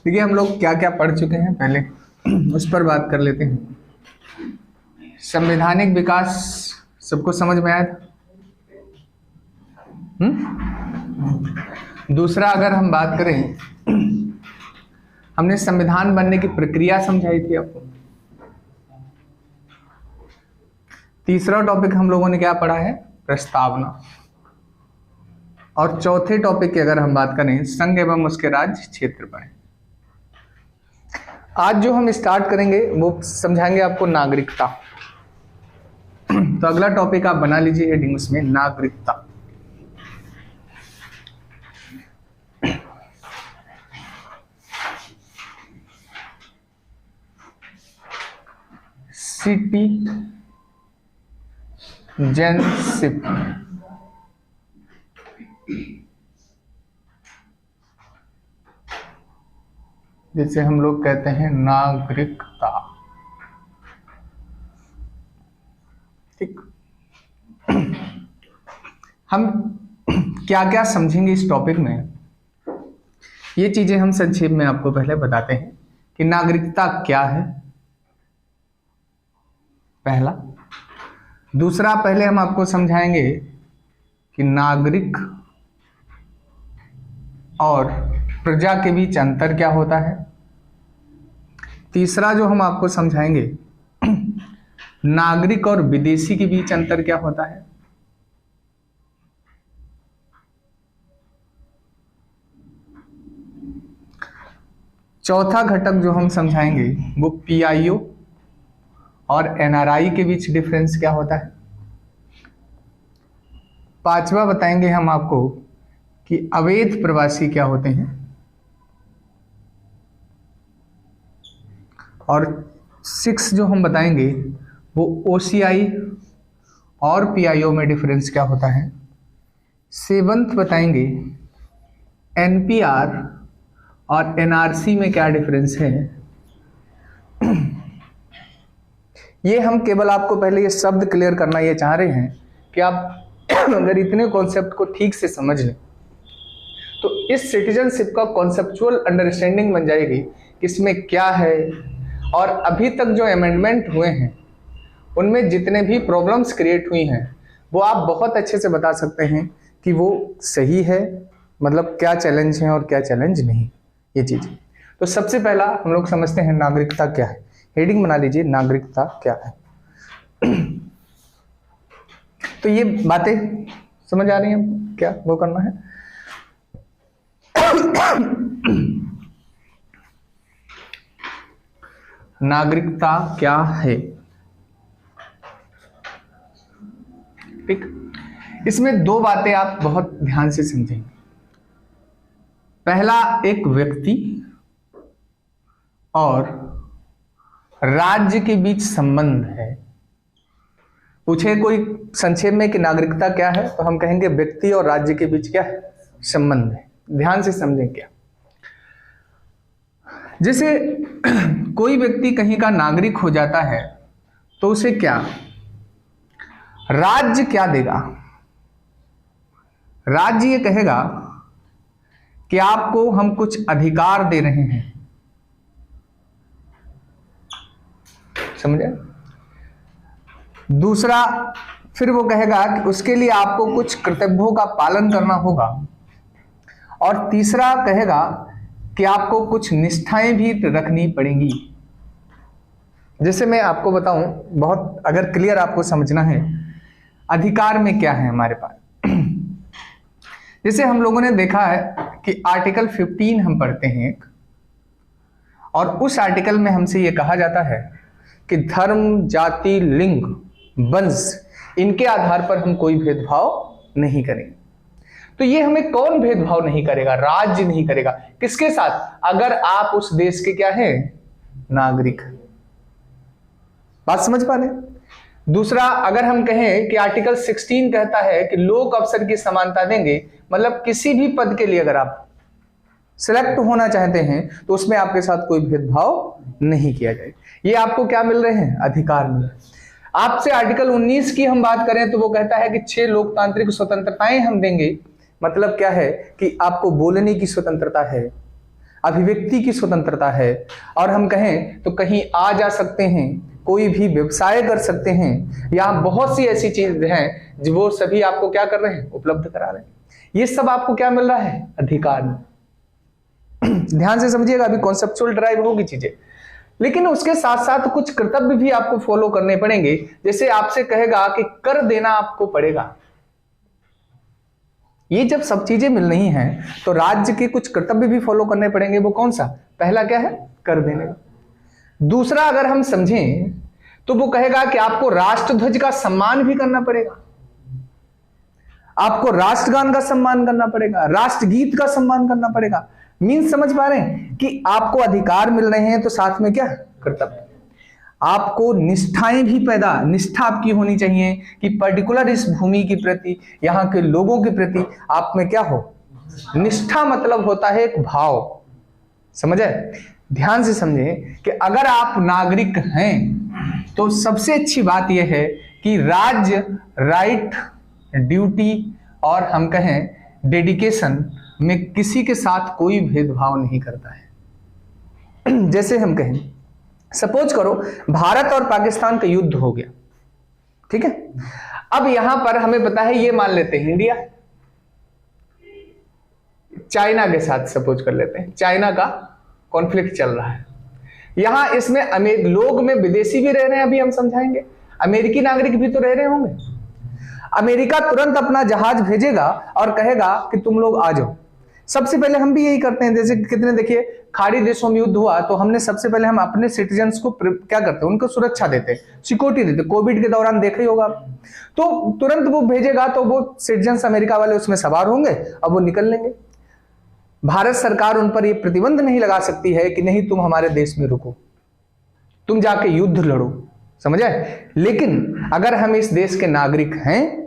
देखिए हम लोग क्या क्या पढ़ चुके हैं पहले उस पर बात कर लेते हैं। संवैधानिक विकास सबको समझ में आया था। दूसरा अगर हम बात करें, हमने संविधान बनने की प्रक्रिया समझाई थी आपको। तीसरा टॉपिक हम लोगों ने क्या पढ़ा है, प्रस्तावना। और चौथे टॉपिक की अगर हम बात करें, संघ एवं उसके राज्य क्षेत्र पर। आज जो हम स्टार्ट करेंगे वो समझाएंगे आपको नागरिकता। तो अगला टॉपिक आप बना लीजिए हेडिंग उसमें, नागरिकता। सिटीजनशिप, जिसे हम लोग कहते हैं नागरिकता। ठीक, हम क्या क्या समझेंगे इस टॉपिक में, ये चीजें हम संक्षेप में आपको पहले बताते हैं कि नागरिकता क्या है, पहला। दूसरा, पहले हम आपको समझाएंगे कि नागरिक और प्रजा के बीच अंतर क्या होता है। तीसरा जो हम आपको समझाएंगे, नागरिक और विदेशी के बीच अंतर क्या होता है। चौथा घटक जो हम समझाएंगे वो पीआईओ और एनआरआई के बीच डिफरेंस क्या होता है। पांचवा बताएंगे हम आपको कि अवैध प्रवासी क्या होते हैं। और 6 जो हम बताएंगे वो ओसीआई और पीआईओ में डिफरेंस क्या होता है। 7th बताएंगे एनपीआर और एनआरसी में क्या डिफरेंस है। ये हम केवल आपको पहले ये शब्द क्लियर करना ये चाह रहे हैं कि आप अगर इतने कॉन्सेप्ट को ठीक से समझ लें तो इस सिटीजनशिप का कॉन्सेप्चुअल अंडरस्टैंडिंग बन जाएगी कि इसमें क्या है। और अभी तक जो अमेंडमेंट हुए हैं उनमें जितने भी प्रॉब्लम्स क्रिएट हुई हैं वो आप बहुत अच्छे से बता सकते हैं कि वो सही है, मतलब क्या चैलेंज है और क्या चैलेंज नहीं, ये चीज़। तो सबसे पहला हम लोग समझते हैं नागरिकता क्या है। हेडिंग बना लीजिए, नागरिकता क्या है। तो ये बातें समझ आ रही हैं, क्या वो करना है। नागरिकता क्या है, ठीक। इसमें 2 बातें आप बहुत ध्यान से समझेंगे। पहला, एक व्यक्ति और राज्य के बीच संबंध है। पूछे कोई संक्षेप में कि नागरिकता क्या है, तो हम कहेंगे व्यक्ति और राज्य के बीच क्या है, संबंध है। ध्यान से समझें क्या। जैसे कोई व्यक्ति कहीं का नागरिक हो जाता है तो उसे क्या राज्य क्या देगा। राज्य ये कहेगा कि आपको हम कुछ अधिकार दे रहे हैं, समझे। दूसरा, फिर वो कहेगा कि उसके लिए आपको कुछ कर्तव्यों का पालन करना होगा। और तीसरा कहेगा कि आपको कुछ निष्ठाएं भी रखनी पड़ेंगी। जैसे मैं आपको बताऊं, बहुत अगर क्लियर आपको समझना है, अधिकार में क्या है हमारे पास। जैसे हम लोगों ने देखा है कि आर्टिकल 15 हम पढ़ते हैं एक, और उस आर्टिकल में हमसे ये कहा जाता है कि धर्म, जाति, लिंग, वंश, इनके आधार पर हम कोई भेदभाव नहीं करेंगे। तो ये हमें कौन भेदभाव नहीं करेगा, राज्य नहीं करेगा। किसके साथ, अगर आप उस देश के क्या हैं, नागरिक। बात समझ पा रहे। दूसरा, अगर हम कहें कि आर्टिकल 16 कहता है कि लोक अवसर की समानता देंगे, मतलब किसी भी पद के लिए अगर आप सिलेक्ट होना चाहते हैं तो उसमें आपके साथ कोई भेदभाव नहीं किया जाए। ये आपको क्या मिल रहे हैं, अधिकार मिल रहे हैं। आपसे आर्टिकल 19 की हम बात करें तो वो कहता है कि 6 लोकतांत्रिक स्वतंत्रताएं हम देंगे। मतलब क्या है कि आपको बोलने की स्वतंत्रता है, अभिव्यक्ति की स्वतंत्रता है, और हम कहें तो कहीं आ जा सकते हैं, कोई भी व्यवसाय कर सकते हैं, या बहुत सी ऐसी चीजें हैं जो वो सभी आपको क्या कर रहे हैं, उपलब्ध करा रहे हैं। ये सब आपको क्या मिल रहा है, अधिकार में। ध्यान से समझिएगा, अभी कॉन्सेप्चुअल ड्राइव होगी चीजें, लेकिन उसके साथ साथ कुछ कर्तव्य भी आपको फॉलो करने पड़ेंगे। जैसे आपसे कहेगा कि कर देना आपको पड़ेगा। ये जब सब चीजें मिल रही हैं तो राज्य के कुछ कर्तव्य भी फॉलो करने पड़ेंगे। वो कौन सा, पहला क्या है, कर देने का। दूसरा अगर हम समझें तो वो कहेगा कि आपको राष्ट्रध्वज का सम्मान भी करना पड़ेगा, आपको राष्ट्रगान का सम्मान करना पड़ेगा, राष्ट्रगीत का सम्मान करना पड़ेगा। मीन समझ पा रहे हैं कि आपको अधिकार मिल रहे हैं तो साथ में क्या, कर्तव्य। आपको निष्ठाएं भी निष्ठा आपकी होनी चाहिए कि पर्टिकुलर इस भूमि के प्रति, यहाँ के लोगों के प्रति आप में क्या हो, निष्ठा। मतलब होता है एक भाव, समझे। ध्यान से समझे कि अगर आप नागरिक हैं तो सबसे अच्छी बात यह है कि राज्य राइट, ड्यूटी और हम कहें डेडिकेशन में किसी के साथ कोई भेदभाव नहीं करता है। जैसे हम कहें, सपोज करो भारत और पाकिस्तान का युद्ध हो गया, ठीक है। अब यहां पर हमें पता है, ये मान लेते हैं इंडिया चाइना के साथ सपोज कर लेते हैं, चाइना का कॉन्फ्लिक्ट चल रहा है। यहां इसमें लोग में विदेशी भी रह रहे हैं, अभी हम समझाएंगे, अमेरिकी नागरिक भी तो रह रहे होंगे। अमेरिका तुरंत अपना जहाज भेजेगा और कहेगा कि तुम लोग आ जाओ। सबसे पहले हम भी यही करते हैं, जैसे कितने देखिए खाड़ी देशों में युद्ध हुआ तो हमने सबसे पहले हम अपने सिटीजन्स को क्या करते हैं, उनको सुरक्षा देते, सिक्योरिटी देते। कोविड के दौरान देखा ही होगा, तो तुरंत वो भेजेगा तो वो सिटीजन्स अमेरिका वाले उसमें सवार होंगे और वो निकल लेंगे। भारत सरकार उन पर ये प्रतिबंध नहीं लगा सकती है कि नहीं तुम हमारे देश में रुको, तुम जाके युद्ध लड़ो, समझे। लेकिन अगर हम इस देश के नागरिक हैं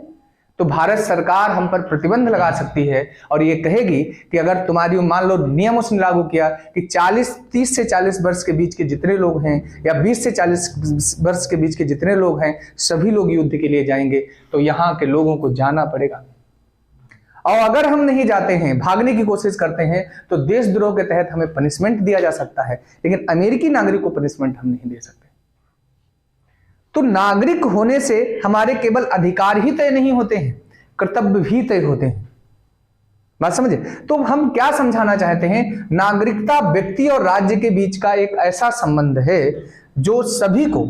तो भारत सरकार हम पर प्रतिबंध लगा सकती है और ये कहेगी कि अगर तुम्हारी, मान लो नियम उसने लागू किया कि 30 से 40 वर्ष के बीच के जितने लोग हैं या 20 से 40 वर्ष के बीच के जितने लोग हैं सभी लोग युद्ध के लिए जाएंगे, तो यहाँ के लोगों को जाना पड़ेगा। और अगर हम नहीं जाते हैं, भागने की कोशिश करते हैं, तो देशद्रोह के तहत हमें पनिशमेंट दिया जा सकता है, लेकिन अमेरिकी नागरिक को पनिशमेंट हम नहीं दे सकते। तो नागरिक होने से हमारे केवल अधिकार ही तय नहीं होते हैं, कर्तव्य भी तय होते हैं। बात समझे। तो हम क्या समझाना चाहते हैं, नागरिकता व्यक्ति और राज्य के बीच का एक ऐसा संबंध है जो सभी को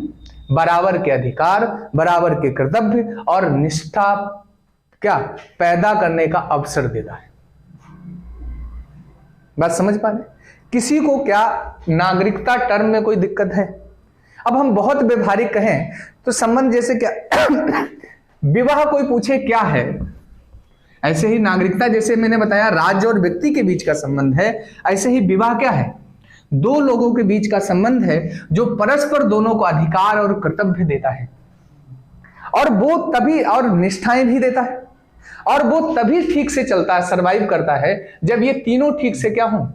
बराबर के अधिकार, बराबर के कर्तव्य और निष्ठा क्या पैदा करने का अवसर देता है। बात समझ पा रहे, किसी को क्या नागरिकता टर्म में कोई दिक्कत है। अब हम बहुत व्यवहारिक कहें तो संबंध जैसे क्या विवाह कोई पूछे क्या है, ऐसे ही नागरिकता, जैसे मैंने बताया राज्य और व्यक्ति के बीच का संबंध है, ऐसे ही विवाह क्या है, दो लोगों के बीच का संबंध है जो परस्पर दोनों को अधिकार और कर्तव्य देता है, और वो तभी, और निष्ठाएं भी देता है, और वो तभी ठीक से चलता है, सरवाइव करता है जब ये तीनों ठीक से क्या हों।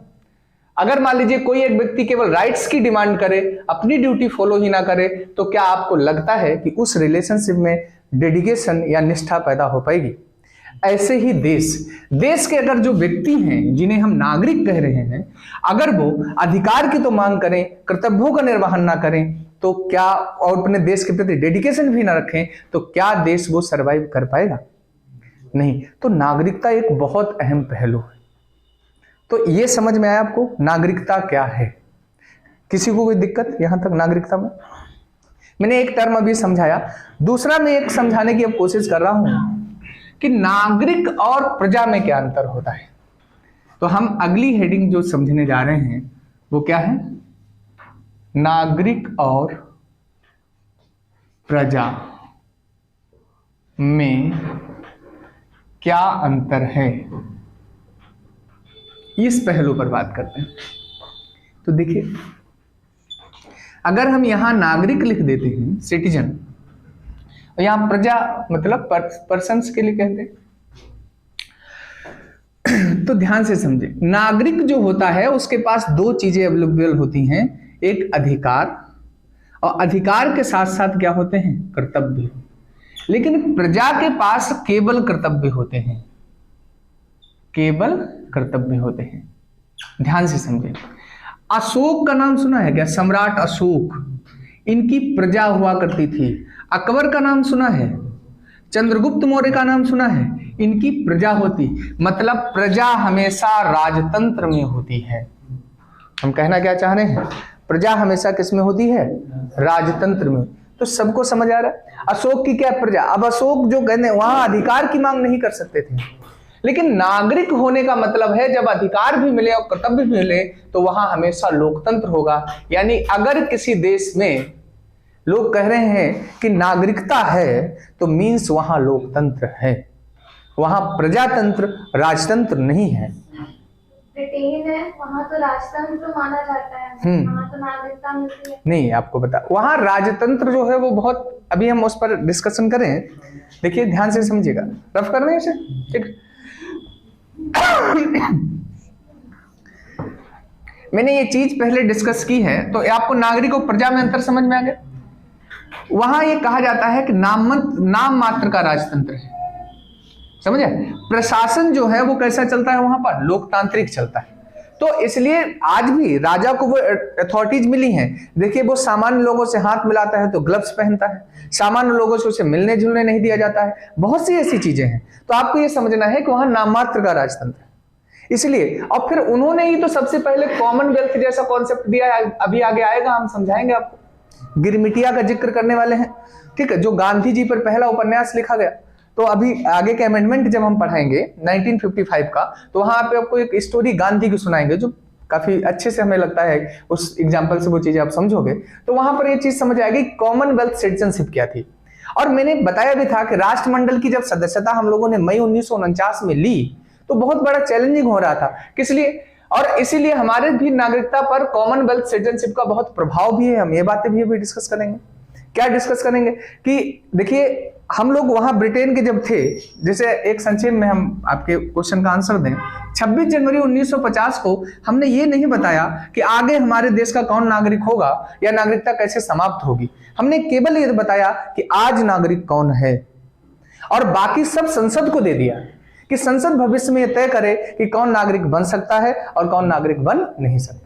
अगर मान लीजिए कोई एक व्यक्ति केवल राइट्स की डिमांड करे, अपनी ड्यूटी फॉलो ही ना करे, तो क्या आपको लगता है कि उस रिलेशनशिप में डेडिकेशन या निष्ठा पैदा हो पाएगी। ऐसे ही देश के अगर जो व्यक्ति हैं जिन्हें हम नागरिक कह रहे हैं, अगर वो अधिकार की तो मांग करें, कर्तव्यों का निर्वहन ना करें, तो क्या, और अपने देश के प्रति डेडिकेशन भी ना रखें, तो क्या देश वो सरवाइव कर पाएगा, नहीं। तो नागरिकता एक बहुत अहम पहलू है। तो ये समझ में आया आपको नागरिकता क्या है। किसी को कोई दिक्कत यहां तक नागरिकता में? मैंने एक टर्म अभी समझाया, दूसरा मैं एक समझाने की अब कोशिश कर रहा हूं कि नागरिक और प्रजा में क्या अंतर होता है। तो हम अगली हेडिंग जो समझने जा रहे हैं वो क्या है, नागरिक और प्रजा में क्या अंतर है, इस पहलू पर बात करते हैं। तो देखिए, अगर हम यहां नागरिक लिख देते हैं, सिटीजन, और यहां प्रजा मतलब पर्सन्स के लिए कहते हैं, तो ध्यान से समझे। नागरिक जो होता है उसके पास दो चीजें अवेलेबल होती हैं, एक अधिकार, और अधिकार के साथ साथ क्या होते हैं, कर्तव्य। लेकिन प्रजा के पास केवल कर्तव्य होते हैं, केवल कर्तव्य होते हैं। ध्यान से समझें। अशोक का नाम सुना है क्या? सम्राट अशोक, इनकी प्रजा हुआ करती थी। अकबर का नाम सुना है? चंद्रगुप्त मौर्य का नाम सुना है? इनकी प्रजा होती, मतलब प्रजा हमेशा राजतंत्र में होती है। हम कहना क्या चाह रहे हैं? प्रजा हमेशा किस में होती है? राजतंत्र में। तो सबको समझ आ रहा है? अशोक की क्या प्रजा? अब अशोक जो कहने वहां अधिकार की मांग नहीं कर सकते थे, लेकिन नागरिक होने का मतलब है जब अधिकार भी मिले और कर्तव्य भी मिले तो वहां हमेशा लोकतंत्र होगा। यानी अगर किसी देश में लोग कह रहे हैं कि नागरिकता है तो मीन्स वहां लोकतंत्र है, वहां प्रजातंत्र राजतंत्र नहीं है। ब्रिटेन है, वहां तो राजतंत्र माना जाता है, वहां तो नागरिकता मिलती है। नहीं, आपको बता, वहां राजतंत्र जो है वो बहुत, अभी हम उस पर डिस्कशन करें। देखिए ध्यान से समझिएगा, रफ कर रहे हैं ठीक। मैंने ये चीज पहले डिस्कस की है तो आपको नागरिक और प्रजा में अंतर समझ में आ गया। वहां ये कहा जाता है कि नाम मात्र का राजतंत्र है, समझे? प्रशासन जो है वो कैसा चलता है वहां पर? लोकतांत्रिक चलता है। तो इसलिए आज भी राजा को वो अथॉरिटीज मिली हैं। देखिए वो सामान्य लोगों से हाथ मिलाता है तो ग्लव्स पहनता है, सामान्य लोगों से उसे मिलने जुलने नहीं दिया जाता है, बहुत सी ऐसी चीजें हैं। तो आपको ये समझना है कि वहां नाम मात्र का राजतंत्र है। इसलिए और फिर उन्होंने ही तो सबसे पहले कॉमनवेल्थ जैसा कॉन्सेप्ट दिया है। अभी आगे आएगा, हम समझाएंगे आपको। गिरमिटिया का जिक्र करने वाले हैं, ठीक है, जो गांधी जी पर पहला उपन्यास लिखा गया। तो अभी आगे के अमेंडमेंट जब हम पढ़ाएंगे 1955 का, तो वहां पे आपको एक स्टोरी गांधी की सुनाएंगे जो काफी अच्छे से हमें लगता है उस एग्जाम्पल से वो चीजें आप समझोगे तो वहां पर ये चीज समझ आएगी कॉमनवेल्थ सिटीजनशिप क्या थी। और मैंने बताया भी था कि राष्ट्रमंडल की जब सदस्यता हम लोगों ने मई 1949 में ली तो बहुत बड़ा चैलेंजिंग हो रहा था। किस लिए? और इसीलिए हमारे भी नागरिकता पर कॉमनवेल्थ सिटीजनशिप का बहुत प्रभाव भी है। हम ये बातें भी अभी डिस्कस करेंगे। क्या डिस्कस करेंगे कि देखिए हम लोग वहां ब्रिटेन के जब थे, जैसे एक संक्षेप में हम आपके क्वेश्चन का आंसर दें, 26 जनवरी 1950 को हमने ये नहीं बताया कि आगे हमारे देश का कौन नागरिक होगा या नागरिकता कैसे समाप्त होगी। हमने केवल ये बताया कि आज नागरिक कौन है, और बाकी सब संसद को दे दिया कि संसद भविष्य में यह तय करे कि कौन नागरिक बन सकता है और कौन नागरिक बन नहीं सकता।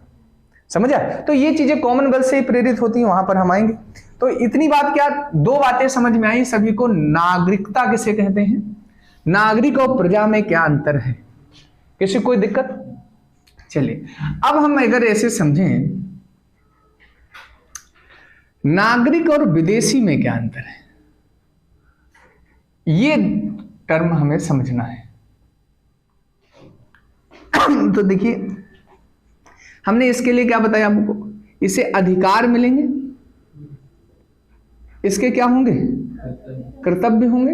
समझा? तो ये चीजें कॉमनवेल्थ से ही प्रेरित होती हैं, वहां पर हम आएंगे। तो इतनी बात क्या, दो बातें समझ में आई सभी को। नागरिकता किसे कहते हैं, नागरिक और प्रजा में क्या अंतर है, किसी कोई दिक्कत? चलिए अब हम अगर ऐसे समझें, नागरिक और विदेशी में क्या अंतर है, ये टर्म हमें समझना है। तो देखिए हमने इसके लिए क्या बताया आपको, इसे अधिकार मिलेंगे, इसके क्या होंगे? कर्तव्य होंगे।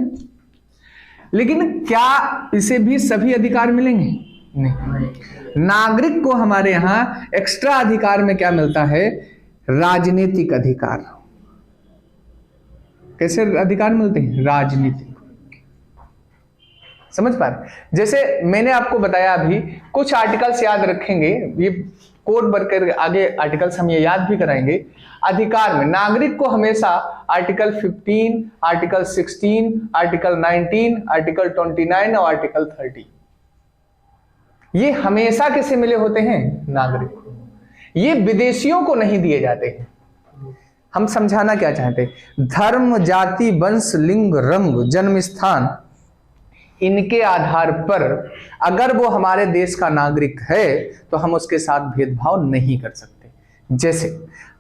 लेकिन क्या इसे भी सभी अधिकार मिलेंगे? नहीं। नागरिक को हमारे यहां एक्स्ट्रा अधिकार में क्या मिलता है? राजनीतिक अधिकार। कैसे अधिकार मिलते हैं? राजनीतिक। समझ पा रहे? जैसे मैंने आपको बताया अभी, कुछ आर्टिकल्स याद रखेंगे, ये कोड बनकर आगे आर्टिकल्स हम ये याद भी कराएंगे। अधिकार में नागरिक को हमेशा आर्टिकल 15, आर्टिकल 16, आर्टिकल 19, आर्टिकल 29 और आर्टिकल 30, ये हमेशा किसे मिले होते हैं? नागरिक। ये विदेशियों को नहीं दिए जाते हैं। हम समझाना क्या चाहते हैं? धर्म, जाति, वंश, लिंग, रंग, जन्म स्थान, इनके आधार पर अगर वो हमारे देश का नागरिक है तो हम उसके साथ भेदभाव नहीं कर सकते। जैसे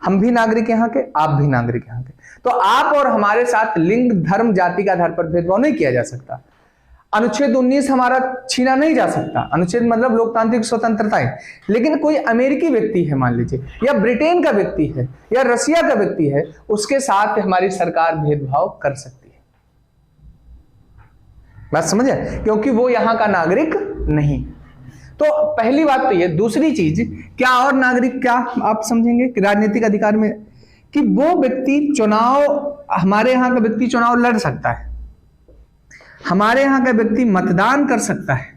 हम भी नागरिक यहाँ के, आप भी नागरिक यहाँ के, तो आप और हमारे साथ लिंग, धर्म, जाति के आधार पर भेदभाव नहीं किया जा सकता। अनुच्छेद 19 हमारा छीना नहीं जा सकता। अनुच्छेद मतलब लोकतांत्रिक स्वतंत्रताएं। लेकिन कोई अमेरिकी व्यक्ति है मान लीजिए, या ब्रिटेन का व्यक्ति है, या रसिया का व्यक्ति है, उसके साथ हमारी सरकार भेदभाव कर सकती है। बात समझे? क्योंकि वो यहां का नागरिक नहीं। तो पहली बात तो ये। दूसरी चीज क्या, और नागरिक क्या आप समझेंगे कि राजनीतिक अधिकार में, कि वो व्यक्ति चुनाव, हमारे यहां का व्यक्ति चुनाव लड़ सकता है, हमारे यहां का व्यक्ति मतदान कर सकता है,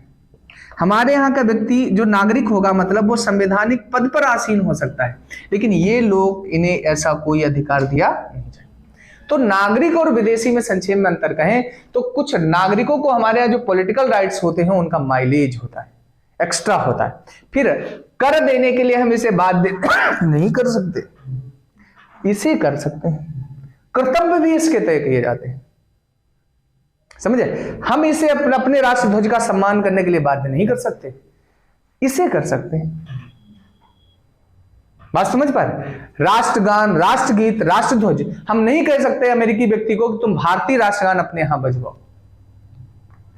हमारे यहां का व्यक्ति जो नागरिक होगा मतलब वो संवैधानिक पद पर आसीन हो सकता है। लेकिन ये लोग, इन्हें ऐसा कोई अधिकार दिया नहीं जाए। तो नागरिक और विदेशी में संक्षेप में अंतर कहें तो कुछ नागरिकों को हमारे यहाँ जो पॉलिटिकल राइट्स होते हैं उनका माइलेज होता है, एक्स्ट्रा होता है। फिर कर देने के लिए हम इसे बाध्य नहीं कर सकते, इसे कर सकते हैं। कर्तव्य भी इसके तय किए जाते हैं, समझे। हम इसे अपने राष्ट्र ध्वज का सम्मान करने के लिए बाध्य नहीं कर सकते, इसे कर सकते हैं। बात समझ पा रहे? राष्ट्रगान, राष्ट्रगीत, राष्ट्रध्वज हम नहीं कह सकते अमेरिकी व्यक्ति को कि तुम भारतीय राष्ट्रगान अपने यहां बजवाओ,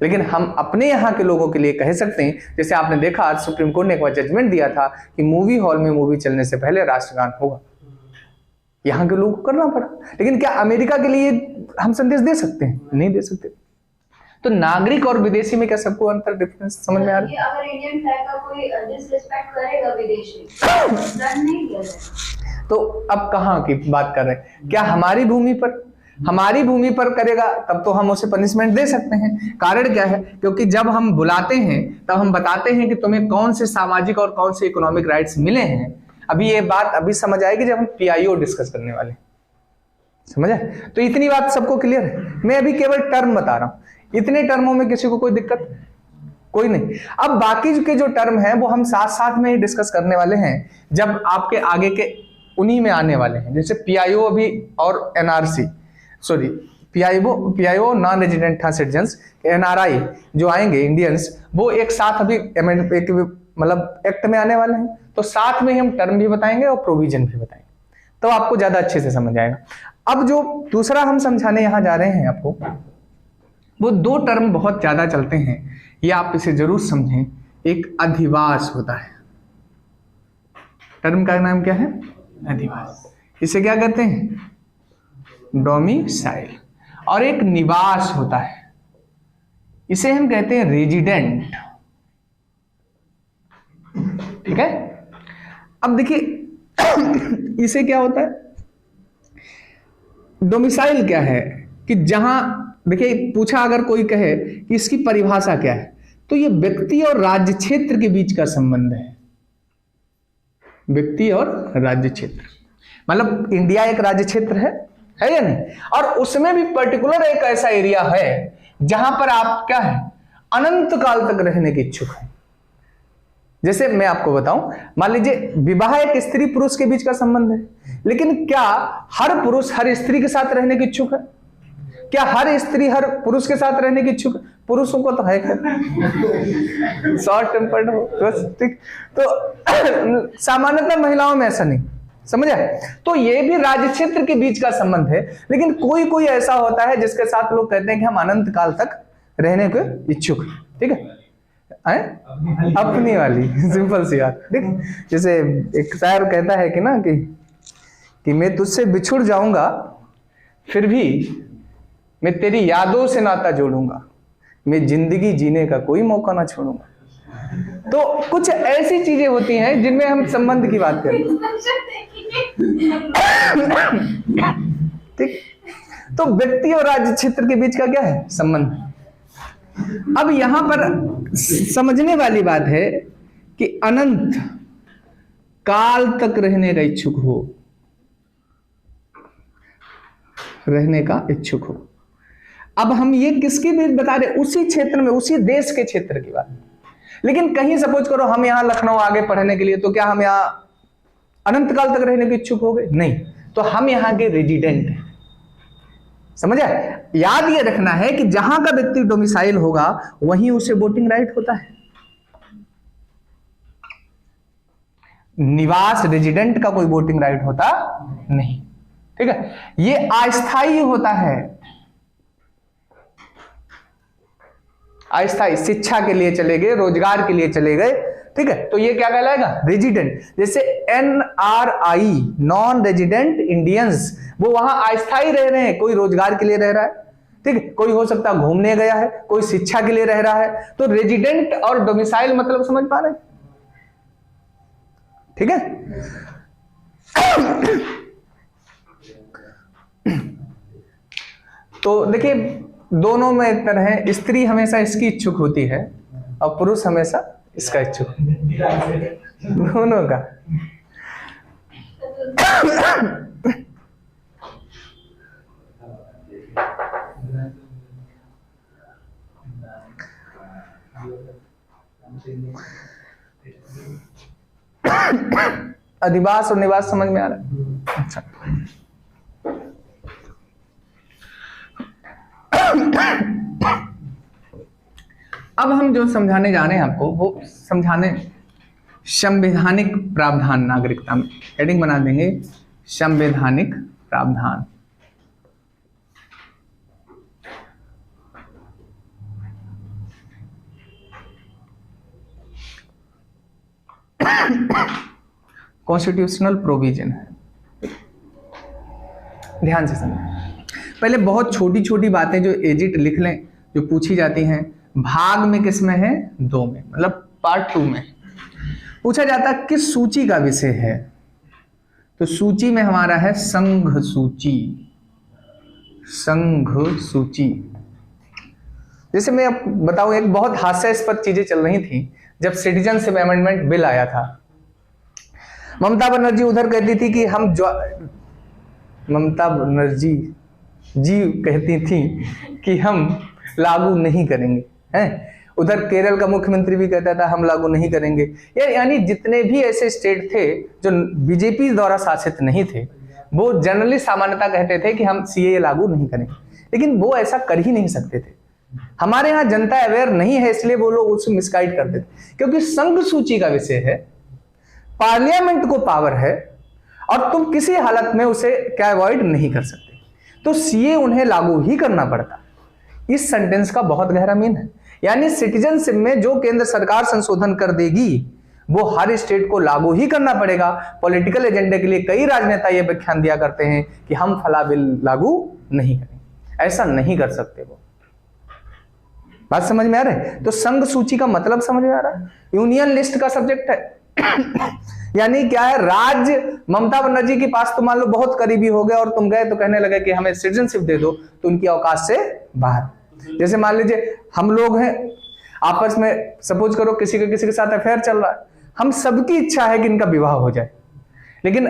लेकिन हम अपने यहां के लोगों के लिए कह सकते हैं। जैसे आपने देखा आज सुप्रीम कोर्ट ने एक बार जजमेंट दिया था कि मूवी हॉल में मूवी चलने से पहले राष्ट्रगान होगा, यहां के लोगों को करना पड़ा। लेकिन क्या अमेरिका के लिए हम संदेश दे सकते हैं? नहीं दे सकते। तो नागरिक और विदेशी में क्या सबको अंतर, डिफरेंस समझ में आ रहा है? अगर इंडियन फ्लैग का कोई डिसरिस्पेक्ट करेगा विदेशी, दंड नहीं दिया जाएगा। तो अब कहां की बात कर रहे हैं? क्या हमारी भूमि पर करेगा तब तो हम उसे पनिशमेंट दे सकते हैं। कारण क्या है? क्योंकि जब हम बुलाते हैं तब हम बताते हैं कि तुम्हें कौन से सामाजिक और कौन से इकोनॉमिक राइट्स मिले हैं। अभी ये बात अभी समझ आएगी जब हम पीआईओ डिस्कस करने वाले, समझ आए? तो इतनी बात सबको क्लियर है। मैं अभी केवल टर्म बता रहा हूं, इतने टर्मों में किसी को कोई दिक्कत कोई नहीं। अब बाकी के जो टर्म है वो हम साथ साथ में ही डिस्कस करने वाले हैं जब आपके आगे के उन्हीं में आने वाले हैं। जैसे पीआईओ अभी और NRC, sorry PIO non resident citizens, NRI जो आएंगे इंडियंस, वो एक साथ अभी मतलब एक्ट में आने वाले हैं। तो साथ में ही हम टर्म भी बताएंगे और प्रोविजन भी बताएंगे, तो आपको ज्यादा अच्छे से समझ आएगा। अब जो दूसरा हम समझाने यहां जा रहे हैं आपको, वो दो टर्म बहुत ज्यादा चलते हैं, ये आप इसे जरूर समझें। एक अधिवास होता है, टर्म का नाम क्या है? अधिवास। इसे क्या कहते हैं? डोमिसाइल। और एक निवास होता है, इसे हम कहते हैं रेजिडेंट। ठीक है। अब देखिए इसे क्या होता है? डोमिसाइल क्या है कि जहां, देखिए पूछा अगर कोई कहे कि इसकी परिभाषा क्या है, तो ये व्यक्ति और राज्य क्षेत्र के बीच का संबंध है। व्यक्ति और राज्य क्षेत्र मतलब इंडिया एक राज्य क्षेत्र है या नहीं? और उसमें भी पर्टिकुलर एक ऐसा एरिया है जहां पर आप क्या है, अनंत काल तक रहने के इच्छुक हैं। जैसे मैं आपको बताऊं, मान लीजिए विवाह एक स्त्री पुरुष के बीच का संबंध है, लेकिन क्या हर पुरुष हर स्त्री के साथ रहने के इच्छुक है? क्या हर स्त्री हर पुरुष के साथ रहने की इच्छुक? पुरुषों को तो है शॉर्ट टेम्पर्ड हो, ठीक। तो सामान्यतः महिलाओं में ऐसा नहीं, समझ आए? तो ये भी राज्य क्षेत्र के बीच का संबंध है। लेकिन कोई कोई ऐसा होता है जिसके साथ लोग कहते हैं कि हम अनंत काल तक रहने के इच्छुक, ठीक है? अपनी वाली सिंपल सी बात, ठीक। जैसे एक शायर कहता है कि ना कि मैं तुझसे बिछुड़ जाऊंगा फिर भी मैं तेरी यादों से नाता जोड़ूंगा, मैं जिंदगी जीने का कोई मौका ना छोड़ूंगा। तो कुछ ऐसी चीजें होती हैं जिनमें हम संबंध की बात करें, ठीक। तो व्यक्ति और राज्य क्षेत्र के बीच का क्या है? संबंध। अब यहां पर समझने वाली बात है कि अनंत काल तक रहने का इच्छुक हो, रहने का इच्छुक हो। अब हम ये किसकी भी बता रहे? उसी क्षेत्र में, उसी देश के क्षेत्र की बात। लेकिन कहीं सपोज करो हम यहां लखनऊ आगे पढ़ने के लिए, तो क्या हम यहां अनंत काल तक रहने के इच्छुक हो गए? नहीं। तो हम यहां के रेजिडेंट हैं, समझ आए? याद ये रखना है कि जहां का व्यक्ति डोमिसाइल होगा वहीं उसे वोटिंग राइट होता है। निवास रेजिडेंट का कोई वोटिंग राइट होता नहीं, ठीक है? ये अस्थायी होता है, अस्थायी। शिक्षा के लिए चले गए, रोजगार के लिए चले गए, ठीक है? तो ये क्या कहलाएगा? रेजिडेंट। जैसे NRI नॉन रेजिडेंट इंडियंस, वो वहां अस्थायी रह रहे हैं, कोई रोजगार के लिए रह रहा है, ठीक है? कोई हो सकता है घूमने गया है, कोई शिक्षा के लिए रह रहा है। तो रेजिडेंट और डोमिसाइल मतलब समझ पा रहे हैं, ठीक है? तो देखिए दोनों में एक तरह है, स्त्री हमेशा इसकी इच्छुक होती है और पुरुष हमेशा इसका इच्छुक, दोनों का। अधिवास और निवास समझ में आ रहा है? अच्छा, अब हम जो समझाने जा रहे हैं आपको, वो समझाने संवैधानिक प्रावधान नागरिकता में। हेडिंग बना देंगे संवैधानिक प्रावधान। कॉन्स्टिट्यूशनल प्रोविजन है। ध्यान से समझें। पहले बहुत छोटी छोटी बातें जो एजिट लिख लें, जो पूछी जाती हैं। भाग में किस में है? 2 में, मतलब पार्ट 2 में पूछा जाता किस सूची का विषय है, तो सूची में हमारा है संघ सूची। संघ सूची, जैसे मैं अब बताऊं, एक बहुत हास्यास्पद चीजें चल रही थी जब सिटीजनशिप अमेंडमेंट बिल आया था। ममता बनर्जी उधर कहती थी कि हम ममता बनर्जी जी कहती थी कि हम लागू नहीं करेंगे, हैं? उधर केरल का मुख्यमंत्री भी कहता था हम लागू नहीं करेंगे। यानी जितने भी ऐसे स्टेट थे जो बीजेपी द्वारा शासित नहीं थे, वो जनरली सामान्यतः कहते थे कि हम सीएए लागू नहीं करेंगे, लेकिन वो ऐसा कर ही नहीं सकते थे। हमारे यहाँ जनता अवेयर नहीं है, इसलिए वो लोग उसको मिसगाइड करते थे। क्योंकि संघ सूची का विषय है, पार्लियामेंट को पावर है, और तुम किसी हालत में उसे क्या अवॉइड नहीं कर सकते, तो सीए उन्हें लागू ही करना पड़ता। इस सेंटेंस का बहुत गहरा मीन है। यानी सिटीजनशिप में जो केंद्र सरकार संशोधन कर देगी, वो हर स्टेट को लागू ही करना पड़ेगा। पॉलिटिकल एजेंडे के लिए कई राजनेता ये व्याख्यान दिया करते हैं कि हम फला बिल लागू नहीं करेंगे, ऐसा नहीं कर सकते वो। बात समझ में आ रहा है? तो संघ सूची का मतलब समझ में आ रहा है? यूनियन लिस्ट का सब्जेक्ट है। यानी क्या है, राज्य ममता बनर्जी के पास तो मान लो बहुत करीबी हो गए और तुम गए तो कहने लगे कि हमें सिटीजनशिप दे दो, तो उनकी औकात से बाहर। जैसे मान लीजिए हम लोग हैं आपस में, सपोज करो किसी के साथ अफेयर चल रहा है, हम सबकी इच्छा है कि इनका विवाह हो जाए, लेकिन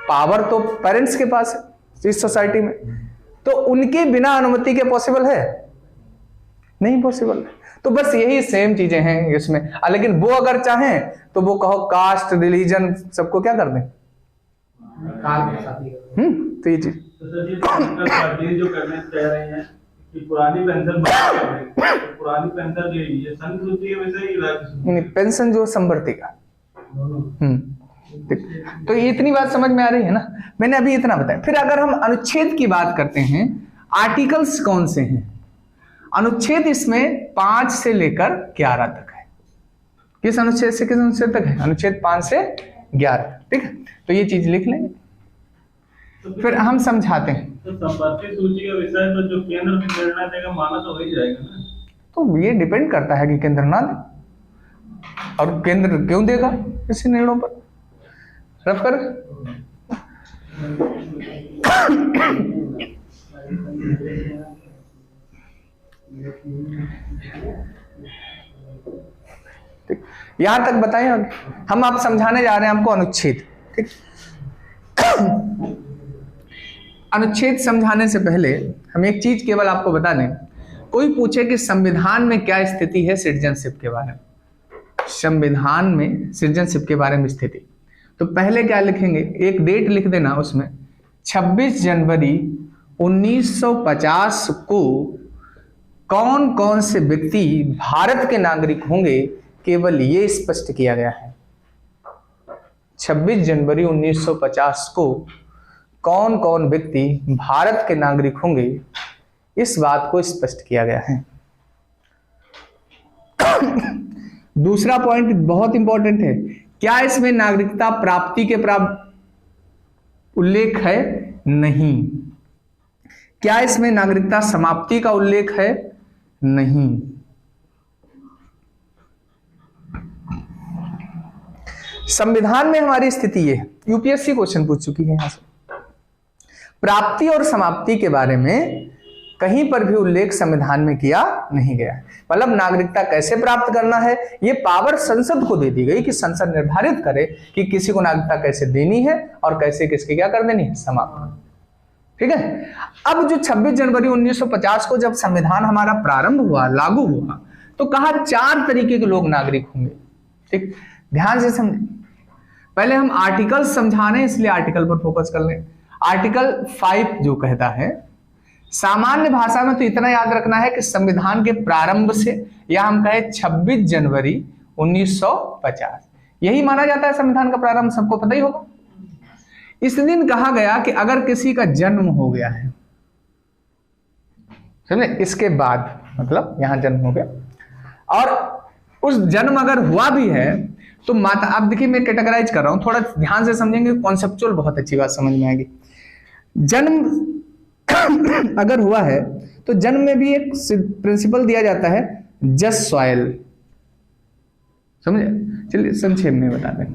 पावर तो पेरेंट्स के पास है इस सोसाइटी में, तो उनके बिना अनुमति के पॉसिबल है? नहीं पॉसिबल। तो बस यही सेम चीजें हैं इसमें। लेकिन वो अगर चाहें तो वो कहो कास्ट, रिलीजन, सबको क्या कर दें, तो ये चीज जो करने चाह रहे हैं कि पुरानी पेंशन पुरानी पेंशन ये संघ सूची के वजह ही पेंशन जो संवर्ती का। तो ये इतनी बात समझ में आ रही है ना? मैंने अभी इतना बताया। फिर अगर हम अनुच्छेद की बात करते हैं, आर्टिकल्स कौन से हैं? अनुच्छेद इसमें 5 से लेकर 11 तक है। किस अनुच्छेद से किस अनुच्छेद तक है? अनुच्छेद 5 से 11। ठीक है, तो ये चीज लिख लेंगे, तो फिर हम समझाते हैं। तो संपत्ति सूची का विषय तो जो केंद्र निर्णय देगा माना तो हो ही जाएगा ना? तो ये डिपेंड करता है कि केंद्र ना दे, और केंद्र क्यों देगा इसी निर्णयों पर। रफ कर ठीक, यहां तक बताएं। हम आप समझाने जा रहे हैं आपको अनुच्छेद। ठीक, अनुच्छेद समझाने से पहले हम एक चीज केवल आपको बता दें। कोई पूछे कि संविधान में क्या स्थिति है सिटीजनशिप के बारे में, संविधान में सिटीजनशिप के बारे में स्थिति, तो पहले क्या लिखेंगे? एक डेट लिख देना, उसमें 26 जनवरी 1950 को कौन कौन से व्यक्ति भारत के नागरिक होंगे, केवल ये स्पष्ट किया गया है। 26 जनवरी 1950 को कौन कौन व्यक्ति भारत के नागरिक होंगे, इस बात को स्पष्ट किया गया है। दूसरा पॉइंट बहुत इंपॉर्टेंट है, क्या इसमें नागरिकता प्राप्ति के उल्लेख है? नहीं। क्या इसमें नागरिकता समाप्ति का उल्लेख है? नहीं। संविधान में हमारी स्थिति ये है, यूपीएससी क्वेश्चन पूछ चुकी है यहां से, प्राप्ति और समाप्ति के बारे में कहीं पर भी उल्लेख संविधान में किया नहीं गया है। मतलब नागरिकता कैसे प्राप्त करना है, ये पावर संसद को दे दी गई कि संसद निर्धारित करे कि किसी को नागरिकता कैसे देनी है और कैसे किसकी क्या कर देनी है, समाप्त। ठीक है। अब जो 26 जनवरी 1950 को जब संविधान हमारा प्रारंभ हुआ, लागू हुआ, तो कहा 4 तरीके के लोग नागरिक होंगे। ठीक, ध्यान से समझें। पहले हम आर्टिकल समझा रहे हैं इसलिए आर्टिकल पर फोकस कर लें। आर्टिकल 5 जो कहता है, सामान्य भाषा में तो इतना याद रखना है कि संविधान के प्रारंभ से, या हम कहें 26 जनवरी 1950, यही माना जाता है संविधान का प्रारंभ, सबको पता ही होगा। इस दिन कहा गया कि अगर किसी का जन्म हो गया है, समझे, इसके बाद मतलब यहां जन्म हो गया, और उस जन्म अगर हुआ भी है तो माता, अब देखिए मैं कैटेगराइज कर रहा हूं, थोड़ा ध्यान से समझेंगे, कॉन्सेप्चुअल बहुत अच्छी बात समझ में आएगी। जन्म अगर हुआ है तो जन्म में भी एक प्रिंसिपल दिया जाता है, जस्ट सॉइल, समझे। चलिए संक्षेप में बता दें।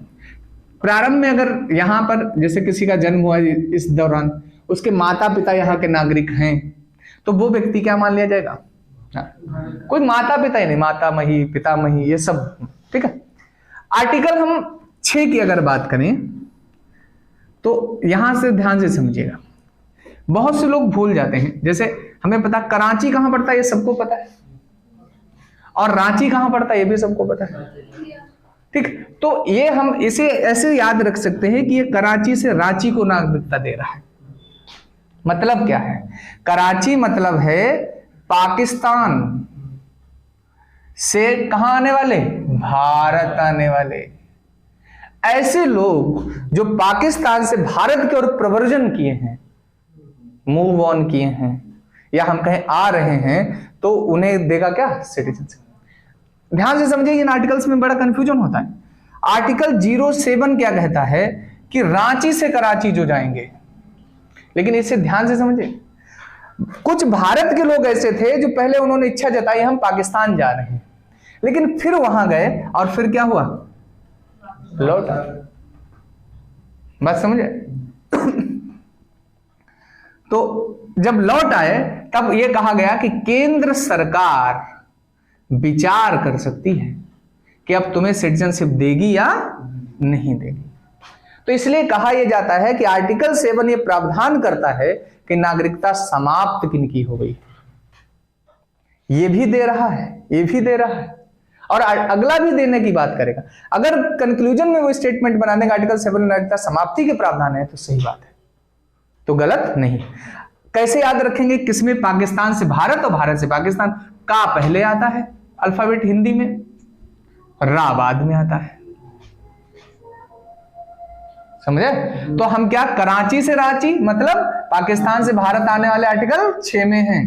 प्रारंभ में अगर यहां पर जैसे किसी का जन्म हुआ, इस दौरान उसके माता पिता यहाँ के नागरिक हैं, तो वो व्यक्ति क्या मान लिया जाएगा? कोई माता पिता ही नहीं, माता मही, पिता मही, ये सब, ठीक है। आर्टिकल हम 6 की अगर बात करें तो यहां से ध्यान से समझिएगा, बहुत से लोग भूल जाते हैं। जैसे हमें पता कराची कहां पड़ता है, ये सबको पता है, और रांची कहां पड़ता है, ये भी सबको पता है, ठीक। तो ये हम इसे ऐसे याद रख सकते हैं कि ये कराची से रांची को नागरिकता दे रहा है। मतलब क्या है? कराची मतलब है पाकिस्तान से कहां आने वाले? भारत आने वाले। ऐसे लोग जो पाकिस्तान से भारत की ओर प्रवर्जन किए हैं, मूव ऑन किए हैं, या हम कहें आ रहे हैं, तो उन्हें देगा क्या? सिटीजनशिप। ध्यान से समझिए, इन आर्टिकल्स में बड़ा कंफ्यूजन होता है। आर्टिकल 07 क्या कहता है कि रांची से कराची जो जाएंगे, लेकिन इसे ध्यान से समझिए, कुछ भारत के लोग ऐसे थे जो पहले उन्होंने इच्छा जताई हम पाकिस्तान जा रहे हैं, लेकिन फिर वहां गए और फिर क्या हुआ? लौट आए। बात समझे? तो जब लौट आए तब यह कहा गया कि केंद्र सरकार विचार कर सकती है कि अब तुम्हें सिटीजनशिप देगी या नहीं देगी। तो इसलिए कहा यह जाता है कि आर्टिकल 7 ये प्रावधान करता है कि नागरिकता समाप्त किनकी हो गई। ये भी दे रहा है, ये भी दे रहा है, और अगला भी देने की बात करेगा। अगर कंक्लूजन में वो स्टेटमेंट बना देगा आर्टिकल 7 नागरिकता समाप्ति के प्रावधान है, तो सही बात है, तो गलत नहीं। कैसे याद रखेंगे? किसमें? पाकिस्तान से भारत और भारत से पाकिस्तान। का पहले आता है अल्फाबेट हिंदी में, रा बाद में आता है, समझे? तो हम क्या, कराची से रांची मतलब पाकिस्तान से भारत आने वाले आर्टिकल 6 में हैं,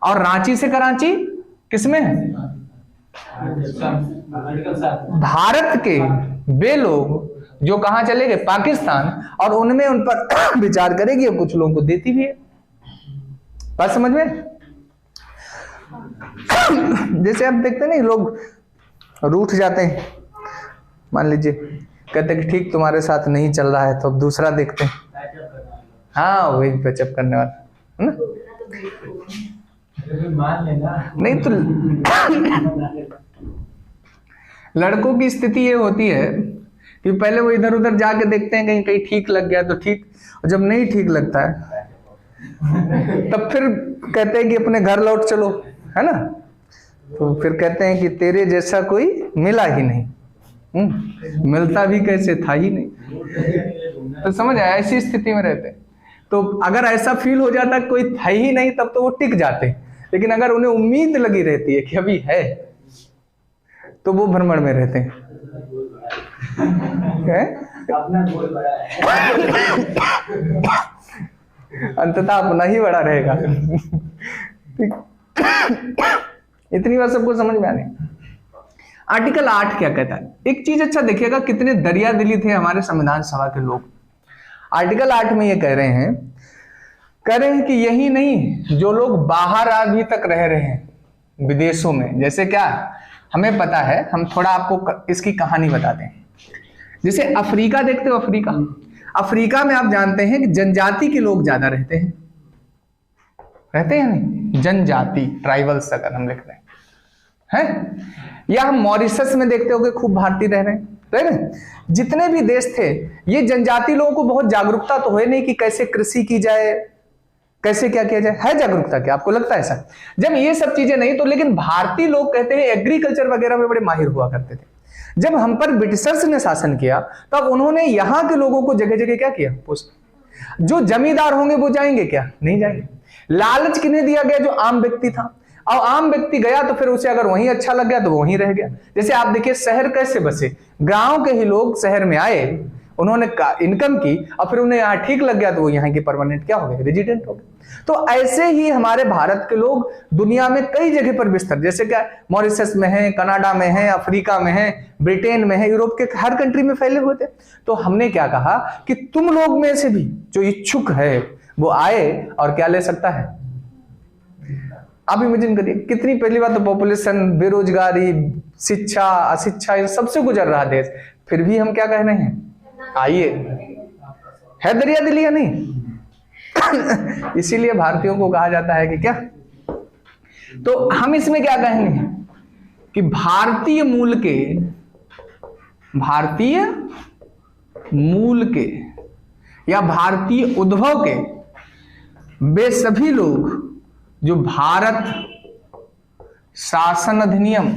और रांची से कराची किसमें है? भारत के वे लोग जो कहां चले गए? पाकिस्तान, और उनमें उन पर विचार करेगी और कुछ लोगों को देती भी है। बात समझ में? जैसे आप देखते नहीं, लोग रूठ जाते हैं, मान लीजिए कहते हैं कि ठीक तुम्हारे साथ नहीं चल रहा है, तो अब दूसरा देखते हैं। हाँ, वही पैचअप करने वाला है ना। मान लेना नहीं तो लड़कों की स्थिति ये होती है कि पहले वो इधर उधर जाके देखते हैं, कहीं कहीं ठीक लग गया तो ठीक, और जब नहीं ठीक लगता है तब फिर कहते हैं कि अपने घर लौट चलो, है ना। तो फिर कहते हैं कि तेरे जैसा कोई मिला ही नहीं, मिलता भी कैसे, था ही नहीं। तो समझ आया, ऐसी स्थिति में रहते हैं। तो अगर ऐसा फील हो जाता कोई था ही नहीं, तब तो वो टिक जाते हैं, लेकिन अगर उन्हें उम्मीद लगी रहती है कि अभी है, तो वो भ्रमण में रहते हैं। अपना गोल बड़ा है, अंततः अपना ही बड़ा रहेगा। इतनी बात सबको समझ में आने। आर्टिकल 8 क्या कहता है? एक चीज अच्छा देखिएगा, कितने दरिया दिली थे हमारे संविधान सभा के लोग। आर्टिकल 8 में ये कह रहे हैं कि यही नहीं, जो लोग बाहर अभी तक रह रहे हैं विदेशों में, जैसे क्या हमें पता है, हम थोड़ा आपको इसकी कहानी बताते हैं। जैसे अफ्रीका देखते हो, अफ्रीका में आप जानते हैं कि जनजाति के लोग ज्यादा रहते हैं नहीं, जनजाति, ट्राइबल्स अगर हम लिख रहे हैं। या हम मॉरिशस में देखते हो कि खूब भारतीय रह रहे हैं। जितने भी देश थे, ये जनजाति लोगों को बहुत जागरूकता तो है नहीं कि कैसे कृषि की जाए, कैसे क्या किया जाए, है जागरूकता क्या, आपको लगता है ऐसा? जब ये सब चीजें नहीं तो, लेकिन भारतीय लोग कहते हैं एग्रीकल्चर वगैरह में बड़े माहिर हुआ करते थे। जब हम पर ब्रिटिशर्स ने शासन किया तब उन्होंने यहां के लोगों को जगह जगह क्या किया, पोस्ट। जो जमींदार होंगे वो जाएंगे क्या, नहीं जाएंगे। लालच किन्हें दिया गया, जो आम व्यक्ति था। और आम व्यक्ति गया तो फिर उसे अगर वहीं अच्छा लग गया तो वो वहीं रह गया। जैसे आप देखिए शहर कैसे बसे, गांव के ही लोग शहर में आए, उन्होंने इनकम की और फिर उन्हें यहाँ ठीक लग गया तो वो यहाँ के परमानेंट क्या हो गए, रेजिडेंट हो गए। तो ऐसे ही हमारे भारत के लोग दुनिया में कई जगह पर विस्तार, जैसे क्या मॉरिशस में है, कनाडा में है, अफ्रीका में है, ब्रिटेन में है, यूरोप के हर कंट्री में फैले हुए थे। तो हमने क्या कहा कि तुम लोग में से भी जो इच्छुक है वो आए और क्या ले सकता है। आप इमेजिन करिए कितनी, पहली बात तो पॉपुलेशन, बेरोजगारी, शिक्षा, अशिक्षा, इन सबसे गुजर रहा देश, फिर भी हम क्या कह रहे हैं, आइए। है दरिया दिली या नहीं? इसीलिए भारतीयों को कहा जाता है कि क्या, तो हम इसमें क्या कहेंगे कि भारतीय मूल के या भारतीय उद्भव के वे सभी लोग जो भारत शासन अधिनियम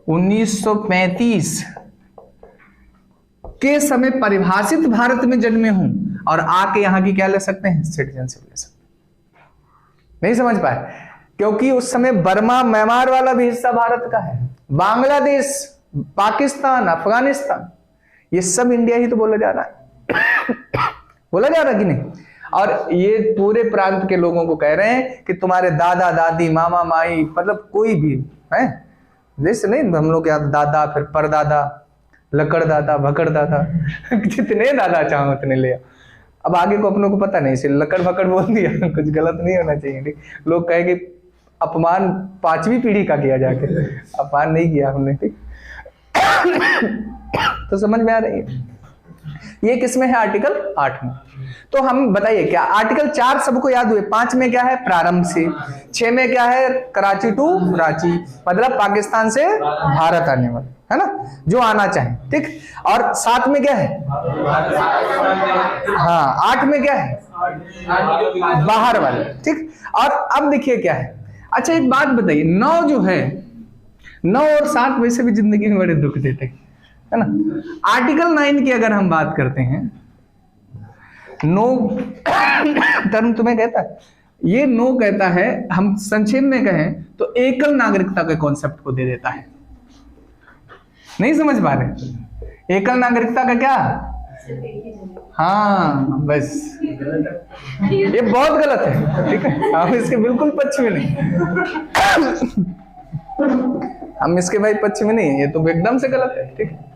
1935 के समय परिभाषित भारत में जन्मे हूं और आके यहां की क्या ले सकते हैं, सिटीजनशिप ले सकते हैं। नहीं समझ पाए, क्योंकि उस समय बर्मा म्यांमार वाला भी हिस्सा भारत का है, बांग्लादेश, पाकिस्तान, अफगानिस्तान, ये सब इंडिया ही तो बोला जा रहा है। बोला जा रहा है कि नहीं? और ये पूरे प्रांत के लोगों को कह रहे हैं कि तुम्हारे दादा दादी, मामा माई, मतलब कोई भी है, जैसे नहीं हम लोग क्या दादा, फिर परदादा, लकड़ दादा, भकड़ दादा, जितने दादा चाहो उतने ले। अब आगे को अपनों को पता नहीं, सिर्फ लकड़ भकड़ बोल दिया, कुछ गलत नहीं होना चाहिए। लोग कहेंगे अपमान 5वीं पीढ़ी का किया जाके, अपमान नहीं किया हमने, ठीक। तो समझ में आ रही है, ये किसमें है, आर्टिकल 8 में। तो हम बताइए क्या, आर्टिकल 4 सबको याद हुए, 5 में क्या है, प्रारंभ से, 6 में क्या है, कराची टू रांची, मतलब पाकिस्तान से भारत आने वाले, है ना, जो आना चाहे, ठीक। और 7 में क्या है, हाँ 8 में क्या है, बाहर वाले, ठीक। और अब देखिए क्या है, अच्छा एक बात बताइए, 9 जो है, 9 और 7 वैसे भी जिंदगी में बड़े दुख देते हैं, है ना। आर्टिकल 9 की अगर हम बात करते हैं, नो टर्म तुम्हें कहता है, ये नो कहता है, हम संक्षेप में कहें तो एकल नागरिकता के कॉन्सेप्ट को दे देता है। नहीं समझ पा रहे, एकल नागरिकता का क्या, हाँ बस ये बहुत गलत है, ठीक है, हम इसके बिल्कुल पक्ष में नहीं, हम इसके भाई पक्ष में नहीं, ये तो एकदम से गलत है, ठीक है।